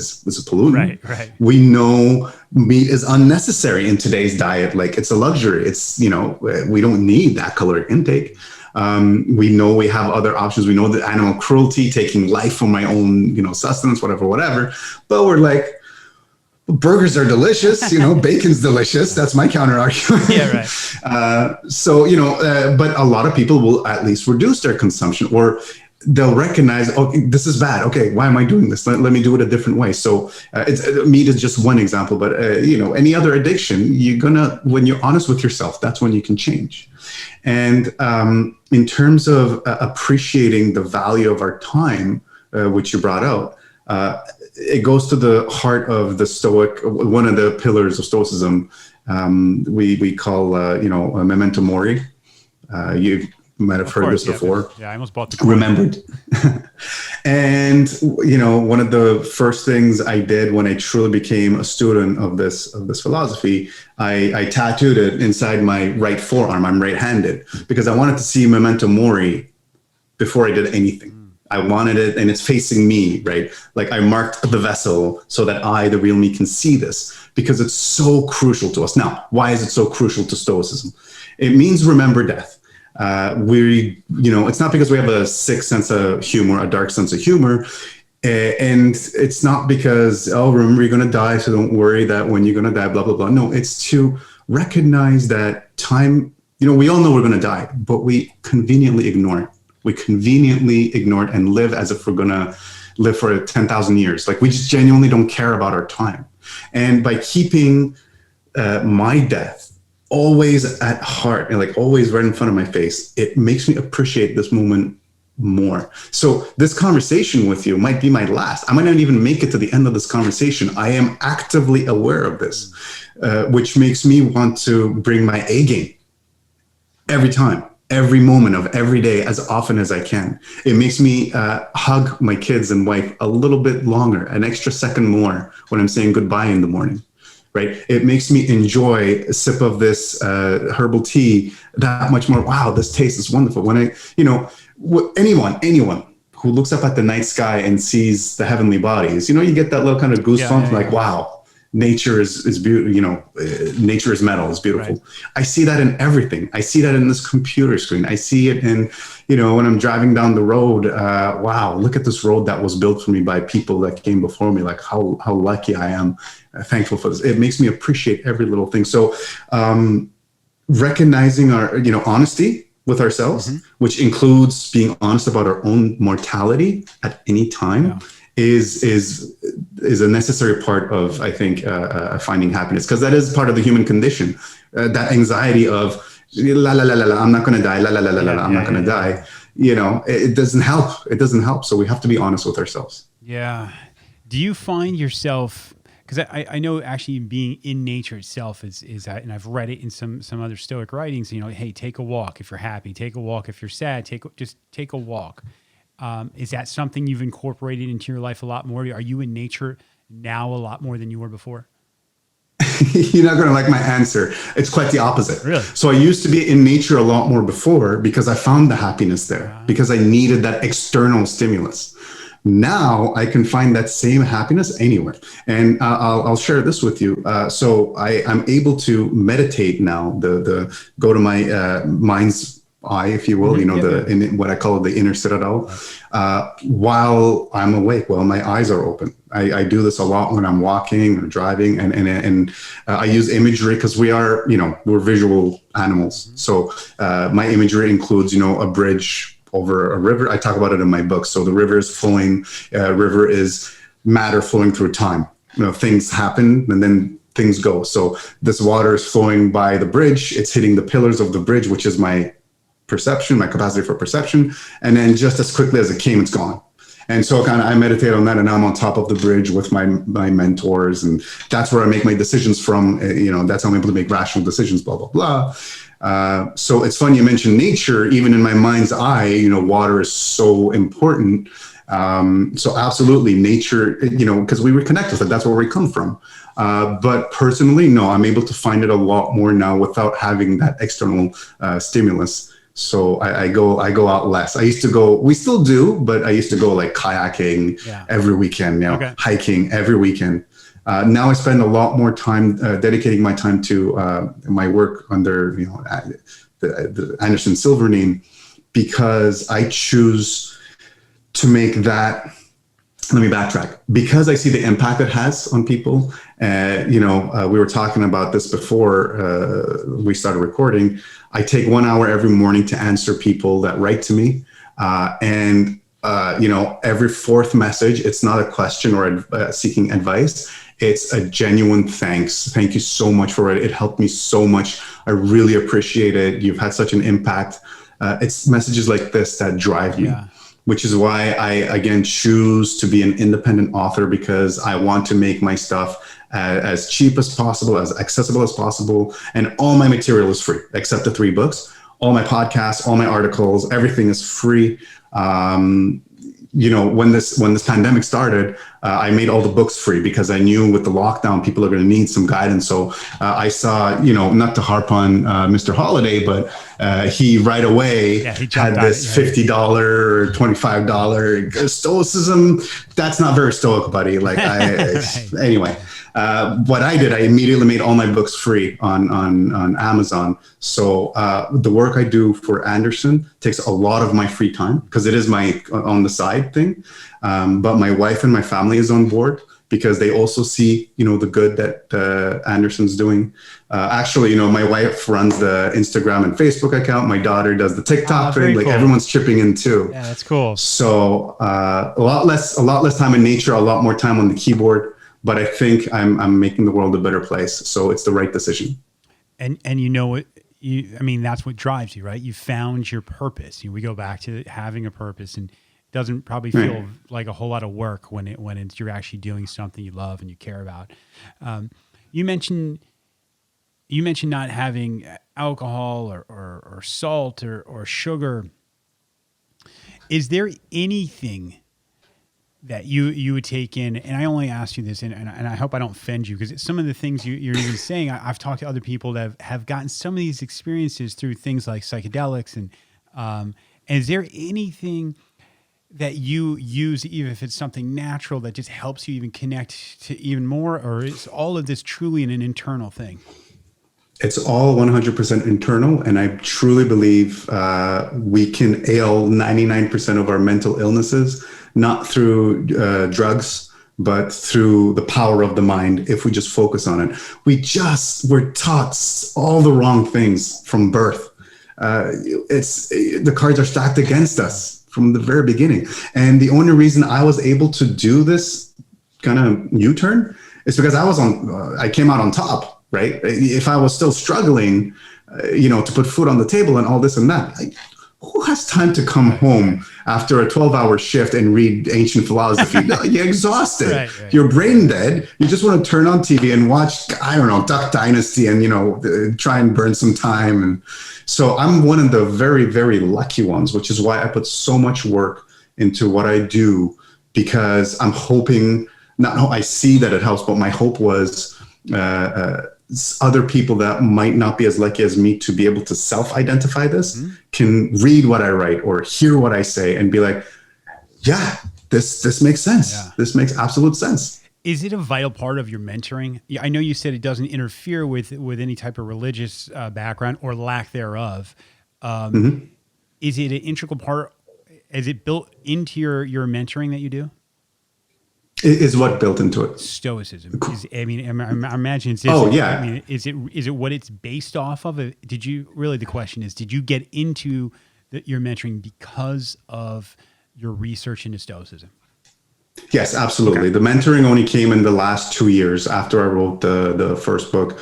pollutant. Right. We know meat is unnecessary in today's diet. Like it's a luxury. It's, we don't need that caloric intake. We know we have other options. We know the animal cruelty, taking life for my own, sustenance, whatever. But we're like, burgers are delicious, bacon's delicious. That's my counter argument. Yeah, right. But a lot of people will at least reduce their consumption, or they'll recognize, okay, this is bad. Okay, why am I doing this? Let me do it a different way. So meat is just one example, but any other addiction, when you're honest with yourself, that's when you can change. And in terms of appreciating the value of our time, which you brought out, it goes to the heart of the Stoic, one of the pillars of Stoicism. We call, memento mori. You might have heard this before. Yeah, I almost bought the remembered. And one of the first things I did when I truly became a student of this philosophy, I tattooed it inside my right forearm. I'm right-handed because I wanted to see memento mori before I did anything. I wanted it, and it's facing me, right? Like I marked the vessel so that I, the real me, can see this, because it's so crucial to us. Now, why is it so crucial to Stoicism? It means remember death. It's not because we have a sick sense of humor, a dark sense of humor. And it's not because, remember you're going to die, so don't worry that when you're going to die, blah, blah, blah. No, it's to recognize that time, we all know we're going to die, but we conveniently ignore it. We conveniently ignore it and live as if we're going to live for 10,000 years. Like we just genuinely don't care about our time. And by keeping my death always at heart and like always right in front of my face, it makes me appreciate this moment more. So this conversation with you might be my last. I might not even make it to the end of this conversation. I am actively aware of this, which makes me want to bring my A game every time. Every moment of every day, as often as I can. It makes me hug my kids and wife a little bit longer, an extra second more when I'm saying goodbye in the morning, right? It makes me enjoy a sip of this herbal tea that much more. Wow, this taste is wonderful. When anyone who looks up at the night sky and sees the heavenly bodies, you get that little kind of goosebump, like, wow. Nature is beautiful, nature is metal, is beautiful. Right. I see that in everything. I see that in this computer screen. I see it in, when I'm driving down the road, wow, look at this road that was built for me by people that came before me. Like how lucky I am, thankful for this. It makes me appreciate every little thing. So recognizing our, honesty with ourselves, Hmm. which includes being honest about our own mortality at any time, Yeah. is a necessary part of, I think, finding happiness, because that is part of the human condition. That anxiety of la la la la, la, I'm not going to die, la la la la la, Yeah. la, I'm Yeah. not Yeah. going to Yeah. die. It doesn't help. It doesn't help. So we have to be honest with ourselves. Yeah. Do you find yourself, because I know actually being in nature itself is that, and I've read it in some other Stoic writings, hey, take a walk if you're happy, take a walk if you're sad, just take a walk. Is that something you've incorporated into your life a lot more? Are you in nature now a lot more than you were before? You're not going to like my answer. It's quite the opposite. Really? So I used to be in nature a lot more before because I found the happiness there, because I needed that external stimulus. Now I can find that same happiness anywhere. And I'll share this with you. So I'm able to meditate now, the go to my mind's eye, if you will, Yep. Yep. what I call the inner citadel, Right. while I'm awake, while my eyes are open. I do this a lot when I'm walking or driving, and I use imagery because we're visual animals. Mm-hmm. So my imagery includes, a bridge over a river. I talk about it in my book. So the river is flowing. River is matter flowing through time. Things happen and then things go. So this water is flowing by the bridge. It's hitting the pillars of the bridge, which is my perception, my capacity for perception. And then just as quickly as it came, it's gone. And so I meditate on that, and I'm on top of the bridge with my mentors, and that's where I make my decisions from. That's how I'm able to make rational decisions. Blah blah blah. So it's fun you mentioned nature. Even in my mind's eye, water is so important. So absolutely, nature. Because we reconnect with it. That's where we come from. But personally, no, I'm able to find it a lot more now without having that external stimulus. So I go out less. I used to go, we still do, but I used to go like kayaking every weekend, Okay. hiking every weekend. Now I spend a lot more time dedicating my time to my work under the Anderson Silver name, because I choose to make that. Let me backtrack, because I see the impact it has on people. We were talking about this before we started recording. I take 1 hour every morning to answer people that write to me. And every fourth message, it's not a question or seeking advice. It's a genuine thanks. Thank you so much for it. It helped me so much. I really appreciate it. You've had such an impact. It's messages like this that drive me. Yeah. Which is why I, again, choose to be an independent author, because I want to make my stuff as cheap as possible, as accessible as possible. And all my material is free, except the 3 books. All my podcasts, all my articles, everything is free. When this pandemic started, I made all the books free because I knew with the lockdown, people are going to need some guidance. So I saw, not to harp on Mr. Holiday, but he right away had this $50 or $25 stoicism. That's not very stoic, buddy. Like right. Anyway. What I did, I immediately made all my books free on Amazon. So the work I do for Anderson takes a lot of my free time, because it is my on the side thing. But my wife and my family is on board, because they also see, the good that Anderson's doing. Actually, my wife runs the Instagram and Facebook account. My daughter does the TikTok thing. Like, cool. Everyone's chipping in too. Yeah, that's cool. So a lot less time in nature, a lot more time on the keyboard. But I think I'm making the world a better place. So it's the right decision. And that's what drives you, right? You found your purpose. We go back to having a purpose, and it doesn't probably feel like a whole lot of work when you're actually doing something you love and you care about. You mentioned not having alcohol or salt or sugar. Is there anything that you would take in? And I only ask you this, and I hope I don't offend you, because some of the things you're even saying, I've talked to other people that have gotten some of these experiences through things like psychedelics. And is there anything that you use, even if it's something natural, that just helps you even connect to even more? Or is all of this truly an internal thing? It's all 100% internal. And I truly believe we can ail 99% of our mental illnesses, not through drugs, but through the power of the mind, if we just focus on it. We're taught all the wrong things from birth. It's the cards are stacked against us from the very beginning. And the only reason I was able to do this kind of U-turn is because I came out on top, right? If I was still struggling, to put food on the table and all this and that, who has time to come home after a 12-hour shift and read ancient philosophy? You're exhausted. Right. You're brain dead. You just want to turn on TV and watch, I don't know, Duck Dynasty and, try and burn some time. And so I'm one of the very, very lucky ones, which is why I put so much work into what I do, because I'm hoping, I see that it helps, but my hope was other people that might not be as lucky as me to be able to self-identify this can read what I write or hear what I say and be like, yeah, this makes sense. Yeah. This makes absolute sense. Is it a vital part of your mentoring? I know you said it doesn't interfere with any type of religious background or lack thereof. Is it an integral part? Is it built into your mentoring that you do? Is what built into it? Stoicism. I imagine it's. Is it what it's based off of? The question is, did you get into your mentoring because of your research into Stoicism? Yes, absolutely. Okay. The mentoring only came in the last 2 years after I wrote the first book,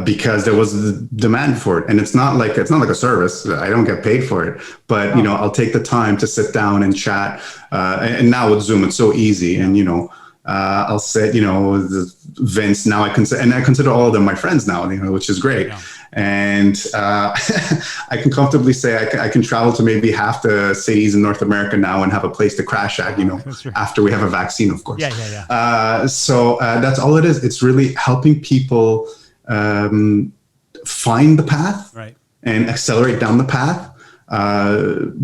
because there was the demand for it. And it's not like a service. I don't get paid for it, but I'll take the time to sit down and chat. And now with Zoom, it's so easy. Yeah. And I'll say, Vince. Now I consider all of them my friends now, which is great. Yeah. And I can comfortably say I can travel to maybe half the cities in North America now and have a place to crash at, after we have a vaccine, of course. Yeah. So that's all it is. It's really helping people find the path, right, and accelerate down the path.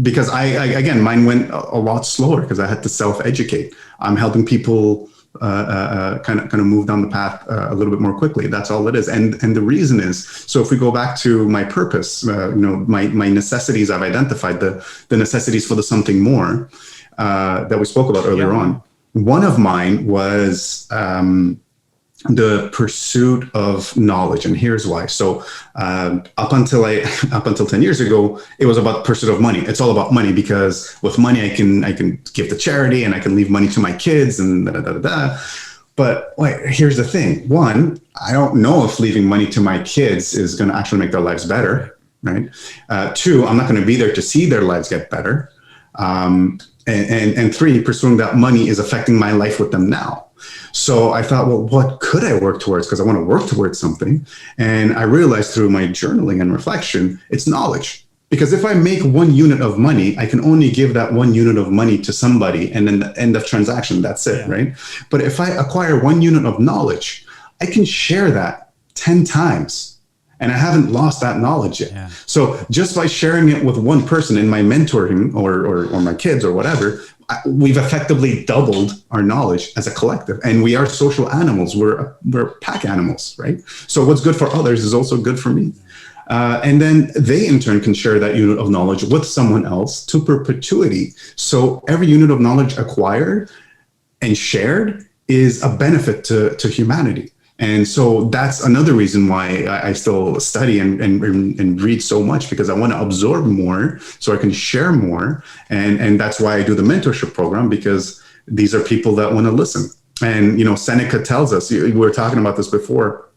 Because again, mine went a lot slower because I had to self-educate. I'm helping people kind of move down the path a little bit more quickly. That's all it is. And the reason is, so if we go back to my purpose, my necessities, I've identified the necessities for the something more that we spoke about earlier on. One of mine was the pursuit of knowledge, and here's why. So up until 10 years ago, it was about pursuit of money. It's all about money, because with money I can give to charity and I can leave money to my kids and da. But wait, here's the thing. One, I don't know if leaving money to my kids is going to actually make their lives better, right? Two, I'm not going to be there to see their lives get better. And three, pursuing that money is affecting my life with them now. So I thought, well, what could I work towards? Because I want to work towards something. And I realized through my journaling and reflection, it's knowledge. Because if I make 1 unit of money, I can only give that 1 unit of money to somebody, and then the end of transaction, that's it, right? But if I acquire 1 unit of knowledge, I can share that 10 times. And I haven't lost that knowledge yet. Yeah. So just by sharing it with one person in my mentoring or my kids or whatever, we've effectively doubled our knowledge as a collective. And we are social animals. We're pack animals, right? So what's good for others is also good for me. And then they in turn can share that unit of knowledge with someone else to perpetuity. So every unit of knowledge acquired and shared is a benefit to humanity. And so that's another reason why I still study and read so much, because I want to absorb more so I can share more. And that's why I do the mentorship program, because these are people that want to listen. And, Seneca tells us, we were talking about this before,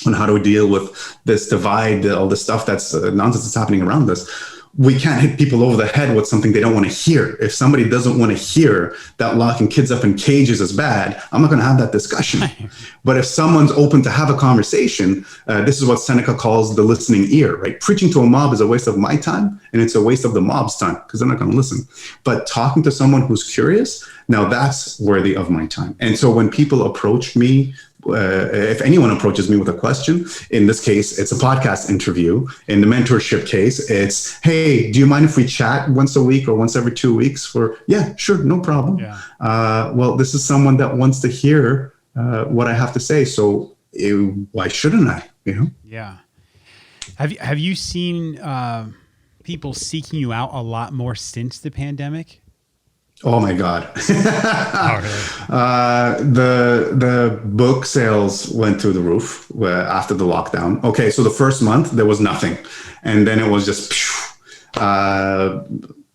on how to deal with this divide, all the stuff that's nonsense that's happening around us. We can't hit people over the head with something they don't want to hear. If somebody doesn't want to hear that locking kids up in cages is bad, I'm not going to have that discussion. But if someone's open to have a conversation, this is what Seneca calls the listening ear, right? Preaching to a mob is a waste of my time, and it's a waste of the mob's time, because they're not going to listen. But talking to someone who's curious, now that's worthy of my time. And so when people approach me, if anyone approaches me with a question, in this case, it's a podcast interview. In the mentorship case, it's, hey, do you mind if we chat once a week or once every 2 weeks? Yeah, sure, no problem. Yeah. Well, this is someone that wants to hear what I have to say. So why shouldn't I? Yeah. Have you seen people seeking you out a lot more since the pandemic? Oh my God. Oh, really? The book sales went through the roof after the lockdown. Okay, so the first month there was nothing, and then it was just phew.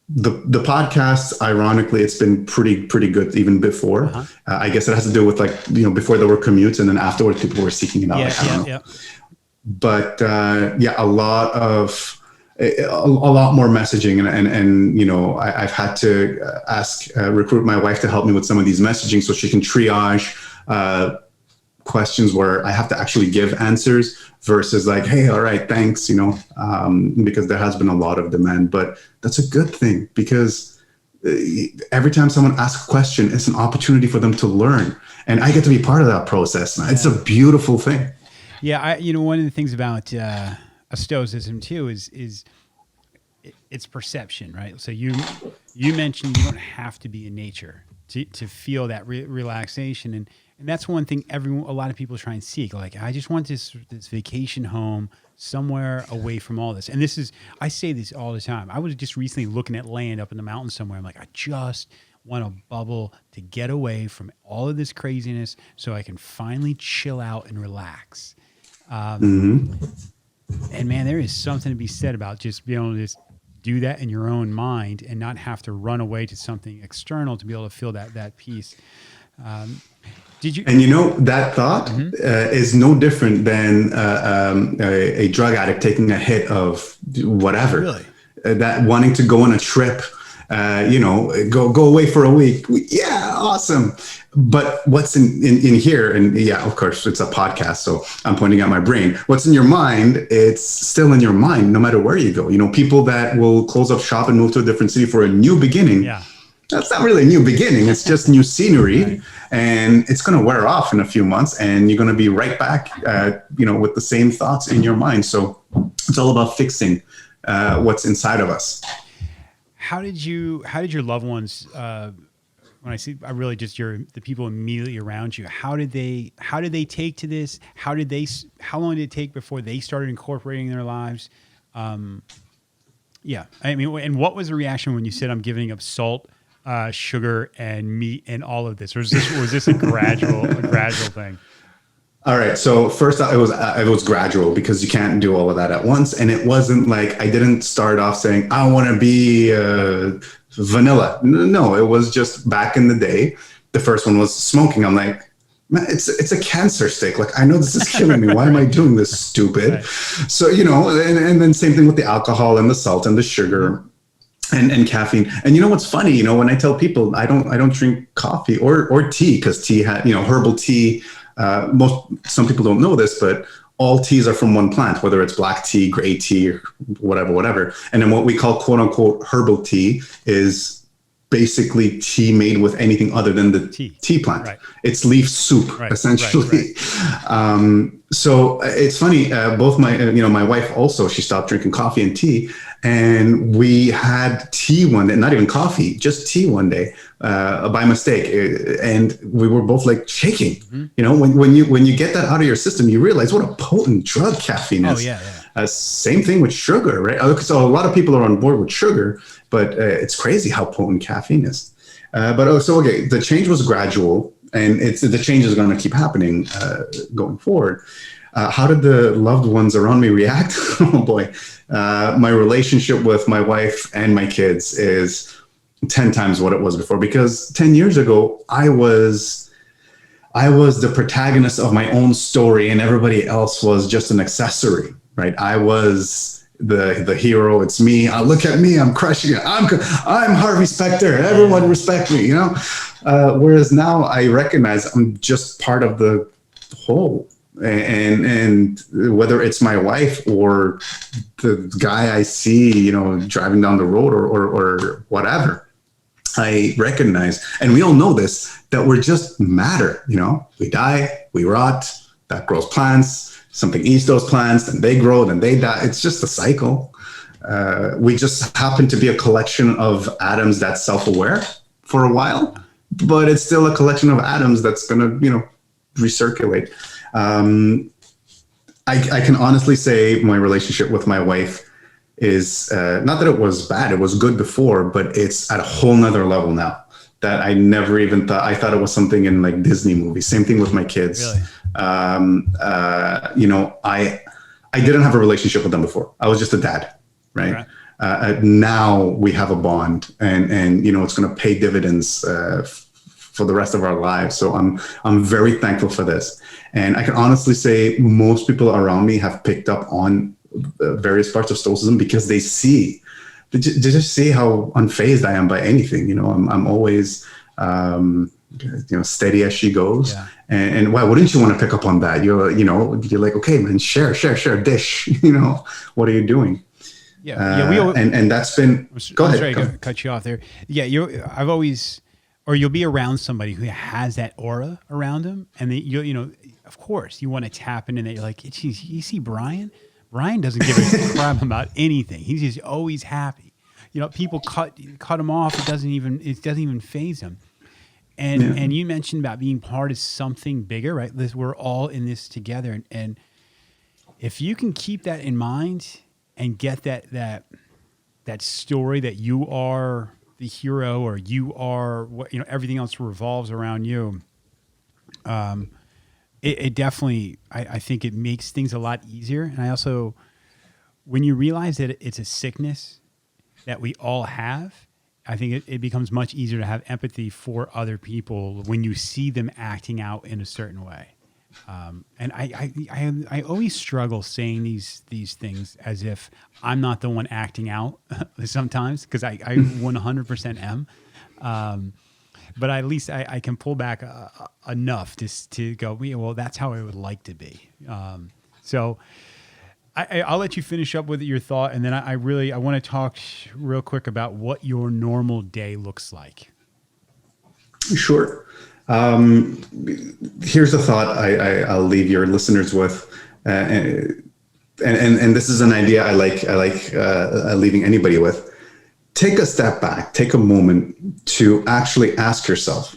The podcast, ironically, it's been pretty good even before. Uh-huh. I guess it has to do with, like, before there were commutes, and then afterwards people were seeking it out. Yeah, Like, I don't yeah, know, yeah. but yeah, a lot more messaging, and I've had to recruit my wife to help me with some of these messaging so she can triage questions where I have to actually give answers versus like, hey, all right, thanks, because there has been a lot of demand. But that's a good thing, because every time someone asks a question, it's an opportunity for them to learn, and I get to be part of that process. It's a beautiful thing. Yeah, one of the things about Stoicism too is it's perception, right? So you mentioned you don't have to be in nature to feel that relaxation, and that's one thing a lot of people try and seek. Like, I just want this vacation home somewhere away from all this. And I say this all the time. I was just recently looking at land up in the mountains somewhere. I'm like, I just want a bubble to get away from all of this craziness so I can finally chill out and relax. And man, there is something to be said about just being able to just do that in your own mind and not have to run away to something external to be able to feel that peace. Did you? And that thought is no different than a drug addict taking a hit of whatever. Really? That wanting to go on a trip, go away for a week. Yeah, awesome. But what's in here, and yeah, of course, it's a podcast, so I'm pointing at my brain. What's in your mind, it's still in your mind, no matter where you go. People that will close up shop and move to a different city for a new beginning. Yeah. That's not really a new beginning. It's just new scenery, Right. And it's going to wear off in a few months, and you're going to be right back, with the same thoughts in your mind. So it's all about fixing what's inside of us. How did your loved ones? When I really just the people immediately around you. How did they take to this? How long did it take before they started incorporating in their lives? Yeah, I mean, and what was the reaction when you said, "I'm giving up salt, sugar, and meat, and all of this"? Or was this a gradual thing? All right. So first, it was gradual, because you can't do all of that at once, and it wasn't like I didn't start off saying I want to be vanilla. No, it was just back in the day. The first one was smoking. I'm like, man, it's a cancer stick. Like, I know this is killing me. Why am I doing this, stupid? Right. So and then same thing with the alcohol and the salt and the sugar. And caffeine. And what's funny, when I tell people I don't drink coffee or tea, because tea had, herbal tea. Some people don't know this, but all teas are from one plant, whether it's black tea, gray tea, or whatever. And then what we call quote unquote herbal tea is basically tea made with anything other than the tea plant. Right. It's leaf soup, essentially. Right. So it's funny. Both my wife also, she stopped drinking coffee and tea, and we had tea one day, not even coffee, just tea one day, by mistake, and we were both like shaking. Mm-hmm. When you get that out of your system, you realize what a potent drug caffeine is. Oh yeah. Same thing with sugar, right? So a lot of people are on board with sugar, but it's crazy how potent caffeine is. Okay, the change was gradual, and the change is going to keep happening going forward. How did the loved ones around me react? Oh boy, my relationship with my wife and my kids is 10 times what it was before, because 10 years ago, I was the protagonist of my own story, and everybody else was just an accessory, right? I was the hero. It's me. Look at me. I'm crushing it. I'm Harvey Specter. Everyone respect me, whereas now I recognize I'm just part of the whole. And whether it's my wife or the guy I see, driving down the road or whatever, I recognize, and we all know this, that we're just matter. We die, we rot, that grows plants, something eats those plants, then they grow, then they die. It's just a cycle. We just happen to be a collection of atoms that's self-aware for a while, but it's still a collection of atoms that's going to, recirculate. I can honestly say my relationship with my wife is not that it was bad, it was good before, but it's at a whole nother level now. that I never even thought. I thought it was something in like Disney movies. Same thing with my kids. Really? You know, I didn't have a relationship with them before. I was just a dad, right? Okay. Now we have a bond, and you know, it's going to pay dividends for the rest of our lives. So I'm very thankful for this, and I can honestly say most people around me have picked up on various parts of Stoicism because they just see how unfazed I am by anything. You know, I'm always you know, steady as she goes. Yeah. And why wouldn't you want to pick up on that? You're like, okay, man, share dish. You know, what are you doing? Yeah. And that's been. Go ahead. Sorry, cut you off there. Yeah, you'll be around somebody who has that aura around them, and you know, of course, you want to tap into that. You're like, geez, you see Brian? Brian doesn't give a crap about anything. He's just always happy. You know, people cut him off. It doesn't even faze him. And you mentioned about being part of something bigger, right? We're all in this together, and if you can keep that in mind and get that story that you are the hero, or you are what, you know, everything else revolves around you. It definitely, I think it makes things a lot easier. And I also, when you realize that it's a sickness that we all have, I think it becomes much easier to have empathy for other people when you see them acting out in a certain way. And I always struggle saying these things as if I'm not the one acting out sometimes, because I 100% am. But at least I can pull back enough just to go, well, that's how I would like to be. So I'll let you finish up with your thought, and then I want to talk real quick about what your normal day looks like. Sure. Here's a thought I'll leave your listeners with, and this is an idea I like leaving anybody with. Take a step back, take a moment to actually ask yourself,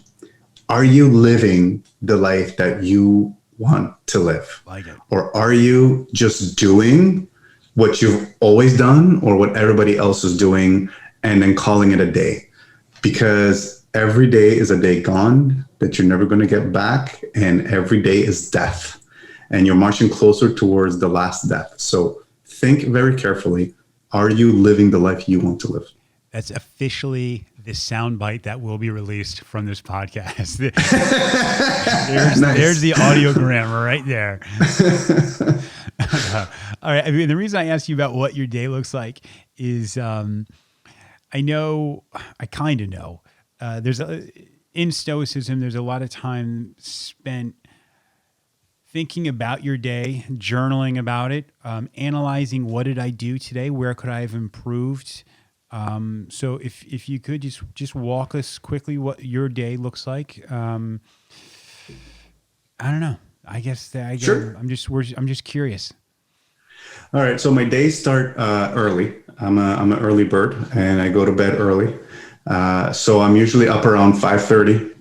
are you living the life that you want to live? Like it. Or are you just doing what you've always done or what everybody else is doing and then calling it a day? Because every day is a day gone that you're never going to get back, and every day is death. And you're marching closer towards the last death. So think very carefully. Are you living the life you want to live? That's officially the soundbite that will be released from this podcast. There's the audiogram right there. All right. I mean, the reason I asked you about what your day looks like is I kind of know. In Stoicism, there's a lot of time spent thinking about your day, journaling about it, analyzing what did I do today, where could I have improved. So if you could just walk us quickly what your day looks like. I don't know. I guess Sure. I'm just curious. All right. So my days start early. I'm an early bird, and I go to bed early. So I'm usually up around 5:30.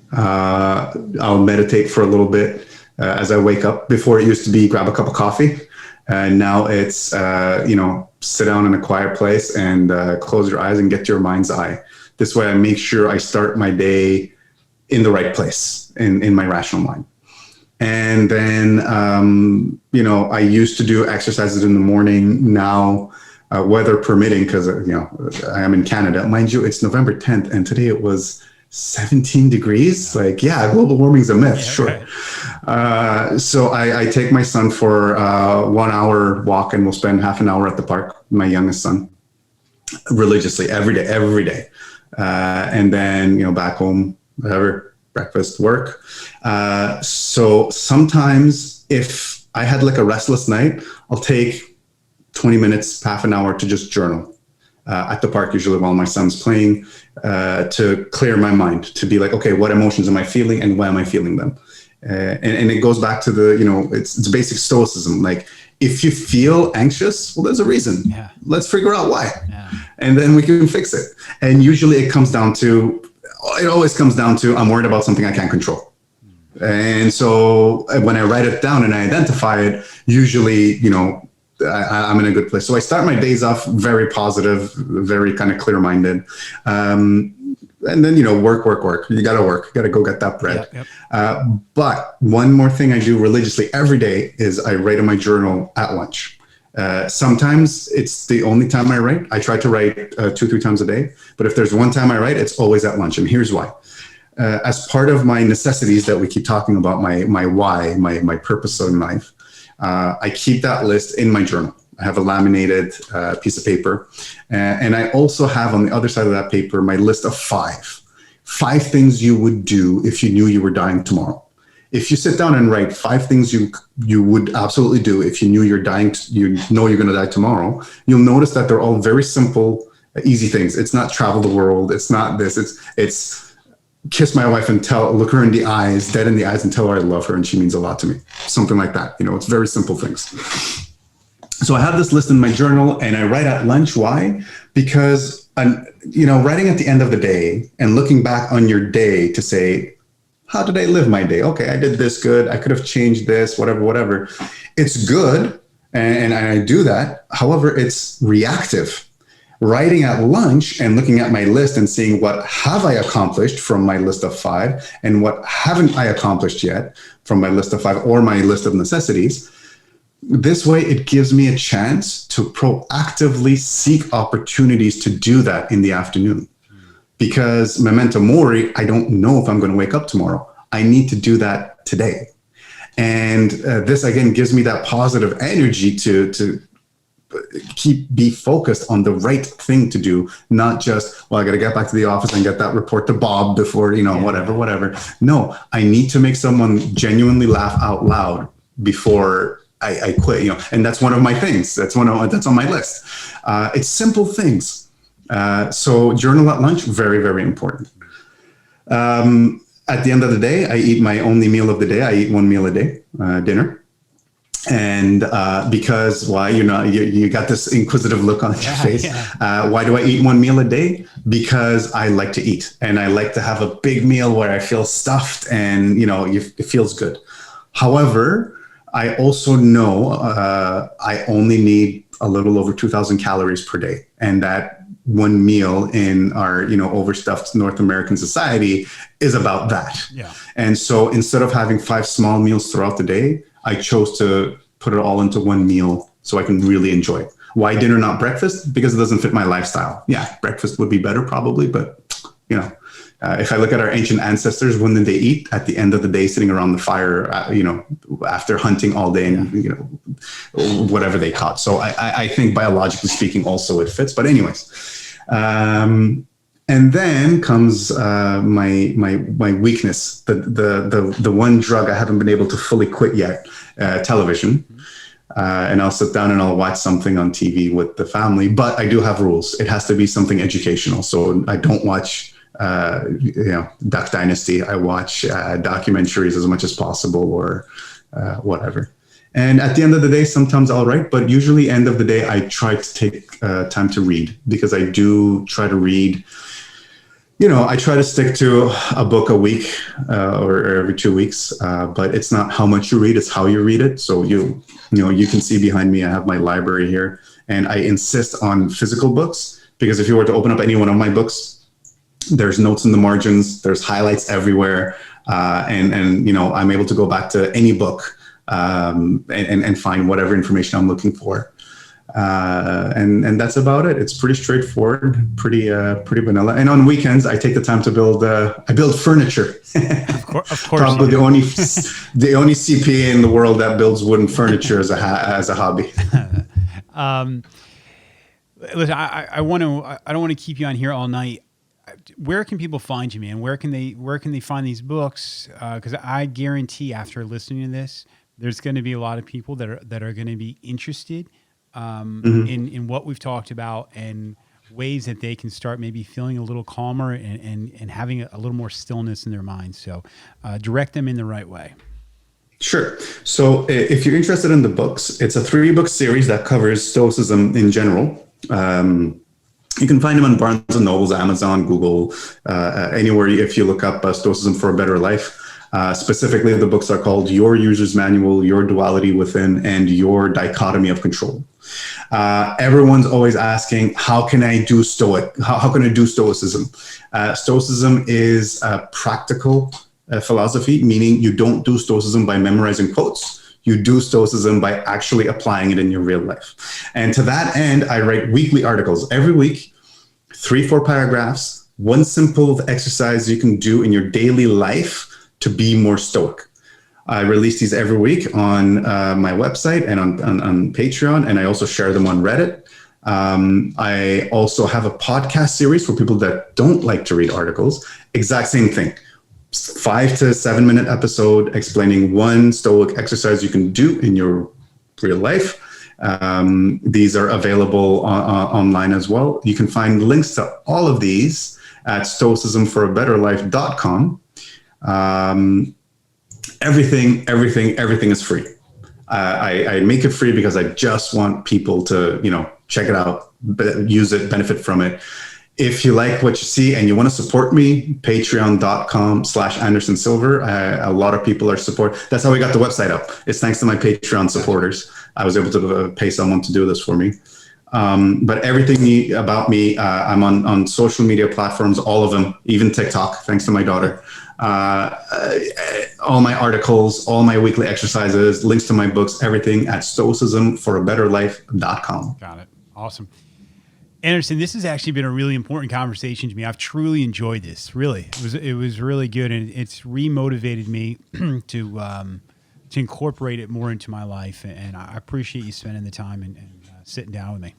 I'll meditate for a little bit as I wake up. Before, it used to be grab a cup of coffee, and now it's sit down in a quiet place and close your eyes and get to your mind's eye. This way, I make sure I start my day in the right place, in my rational mind. And then I used to do exercises in the morning. Now, weather permitting, because I am in Canada, mind you, it's November 10th, and today it was 17 degrees. Like, yeah, global warming is a myth, sure. Right. So I take my son for a 1 hour walk, and we'll spend half an hour at the park, my youngest son, religiously every day. And then, back home, whatever, breakfast, work. So sometimes if I had like a restless night, I'll take 20 minutes, half an hour to just journal at the park, usually while my son's playing, to clear my mind, to be like, okay, what emotions am I feeling and why am I feeling them? And it goes back to it's basic stoicism. Like, if you feel anxious, well, there's a reason. Yeah. Let's figure out why. Yeah. And then we can fix it. And usually it always comes down to, I'm worried about something I can't control. And so when I write it down and I identify it, usually, I'm in a good place. So I start my days off very positive, very kind of clear-minded. and then, work. You got to work. You got to go get that bread. Yep. But one more thing I do religiously every day is I write in my journal at lunch. Sometimes it's the only time I write. I try to write 2-3 times a day. But if there's one time I write, it's always at lunch. And here's why. As part of my necessities that we keep talking about, my why, my purpose in life, I keep that list in my journal. I have a laminated piece of paper. And I also have on the other side of that paper my list of five things you would do if you knew you were dying tomorrow. If you sit down and write 5 things you would absolutely do if you knew you're dying, you know you're going to die tomorrow, you'll notice that they're all very simple, easy things. It's not travel the world. It's not this. It's kiss my wife and look her in the eyes, dead in the eyes, and tell her I love her and she means a lot to me. Something like that. It's very simple things. So I have this list in my journal and I write at lunch. Why? Because, writing at the end of the day and looking back on your day to say, how did I live my day? Okay, I did this good. I could have changed this, whatever. It's good. And I do that. However, it's reactive. Writing at lunch and looking at my list and seeing what have I accomplished from my list of 5 and what haven't I accomplished yet from my list of 5 or my list of necessities. This way, it gives me a chance to proactively seek opportunities to do that in the afternoon. Because memento mori, I don't know if I'm going to wake up tomorrow. I need to do that today. And this, again, gives me that positive energy to be focused on the right thing to do, not just, well, I got to get back to the office and get that report to Bob before, whatever. No, I need to make someone genuinely laugh out loud before I quit, and that's one of my things. That's on my list. It's simple things. So journal at lunch, very, very important. At the end of the day, I eat my only meal of the day. I eat 1 meal a day, dinner. And because why, you got this inquisitive look on your face. Yeah. Why do I eat 1 meal a day? Because I like to eat and I like to have a big meal where I feel stuffed and, it feels good. However, I also know I only need a little over 2,000 calories per day. And that one meal in our, overstuffed North American society is about that. Yeah. And so instead of having 5 small meals throughout the day, I chose to put it all into 1 meal so I can really enjoy it. Why dinner, not breakfast? Because it doesn't fit my lifestyle. Yeah, breakfast would be better probably, but if I look at our ancient ancestors, when did they eat? At the end of the day, sitting around the fire, after hunting all day and, whatever they caught. So I think biologically speaking, also it fits. But anyways, and then comes my weakness, the one drug I haven't been able to fully quit yet, television. And I'll sit down and I'll watch something on TV with the family, but I do have rules. It has to be something educational. So I don't watch Duck Dynasty. I watch documentaries as much as possible or whatever. And at the end of the day, sometimes I'll write, but usually end of the day, I try to take time to read because I do try to read. I try to stick to a book a week or every 2 weeks, but it's not how much you read, it's how you read it. So you can see behind me, I have my library here and I insist on physical books because if you were to open up any one of my books, there's notes in the margins, there's highlights everywhere. And I'm able to go back to any book and find whatever information I'm looking for. And that's about it. It's pretty straightforward, pretty vanilla. And on weekends, I take the time to build furniture. Of course. Probably the only CPA in the world that builds wooden furniture as a hobby. Listen, I don't want to keep you on here all night. Where can people find you, man? Where can they find these books? Because I guarantee after listening to this, there's going to be a lot of people that are going to be interested in what we've talked about and ways that they can start maybe feeling a little calmer and having a little more stillness in their mind. So direct them in the right way. Sure. So if you're interested in the books, it's a 3-book series that covers Stoicism in general. You can find them on Barnes & Noble's, Amazon, Google, anywhere if you look up Stoicism for a Better Life. Specifically, the books are called Your User's Manual, Your Duality Within, and Your Dichotomy of Control. Everyone's always asking, how can I do Stoic? How can I do Stoicism? Stoicism is a practical philosophy, meaning you don't do Stoicism by memorizing quotes. You do Stoicism by actually applying it in your real life. And to that end, I write weekly articles every week, 3-4 paragraphs, one simple exercise you can do in your daily life to be more Stoic. I release these every week on my website and on Patreon, and I also share them on Reddit. I also have a podcast series for people that don't like to read articles. Exact same thing. 5 to 7 minute episode explaining one Stoic exercise you can do in your real life. These are available online as well. You can find links to all of these at stoicismforabetterlife.com. Everything is free. I make it free because I just want people to, check it out, use it, benefit from it. If you like what you see and you want to support me, patreon.com/Anderson Silver. A lot of people are support. That's how we got the website up. It's thanks to my Patreon supporters. I was able to pay someone to do this for me. But everything about me, I'm on social media platforms, all of them, even TikTok, thanks to my daughter. All my articles, all my weekly exercises, links to my books, everything at stoicismforabetterlife.com. Got it. Awesome. Anderson, this has actually been a really important conversation to me. I've truly enjoyed this. Really, it was really good, and it's remotivated me to incorporate it more into my life. And I appreciate you spending the time and sitting down with me.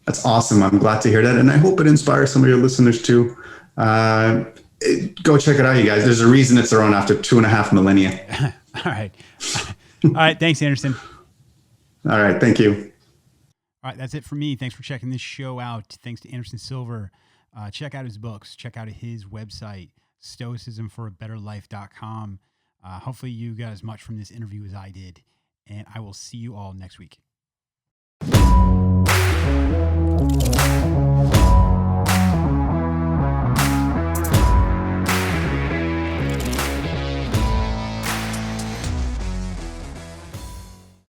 That's awesome. I'm glad to hear that, and I hope it inspires some of your listeners too. Go check it out, you guys. There's a reason it's around after 2.5 millennia. All right. All right. Thanks, Anderson. All right. Thank you. All right, that's it for me. Thanks for checking this show out. Thanks to Anderson Silver. Check out his books. Check out his website, stoicismforabetterlife.com. Hopefully you got as much from this interview as I did, and I will see you all next week.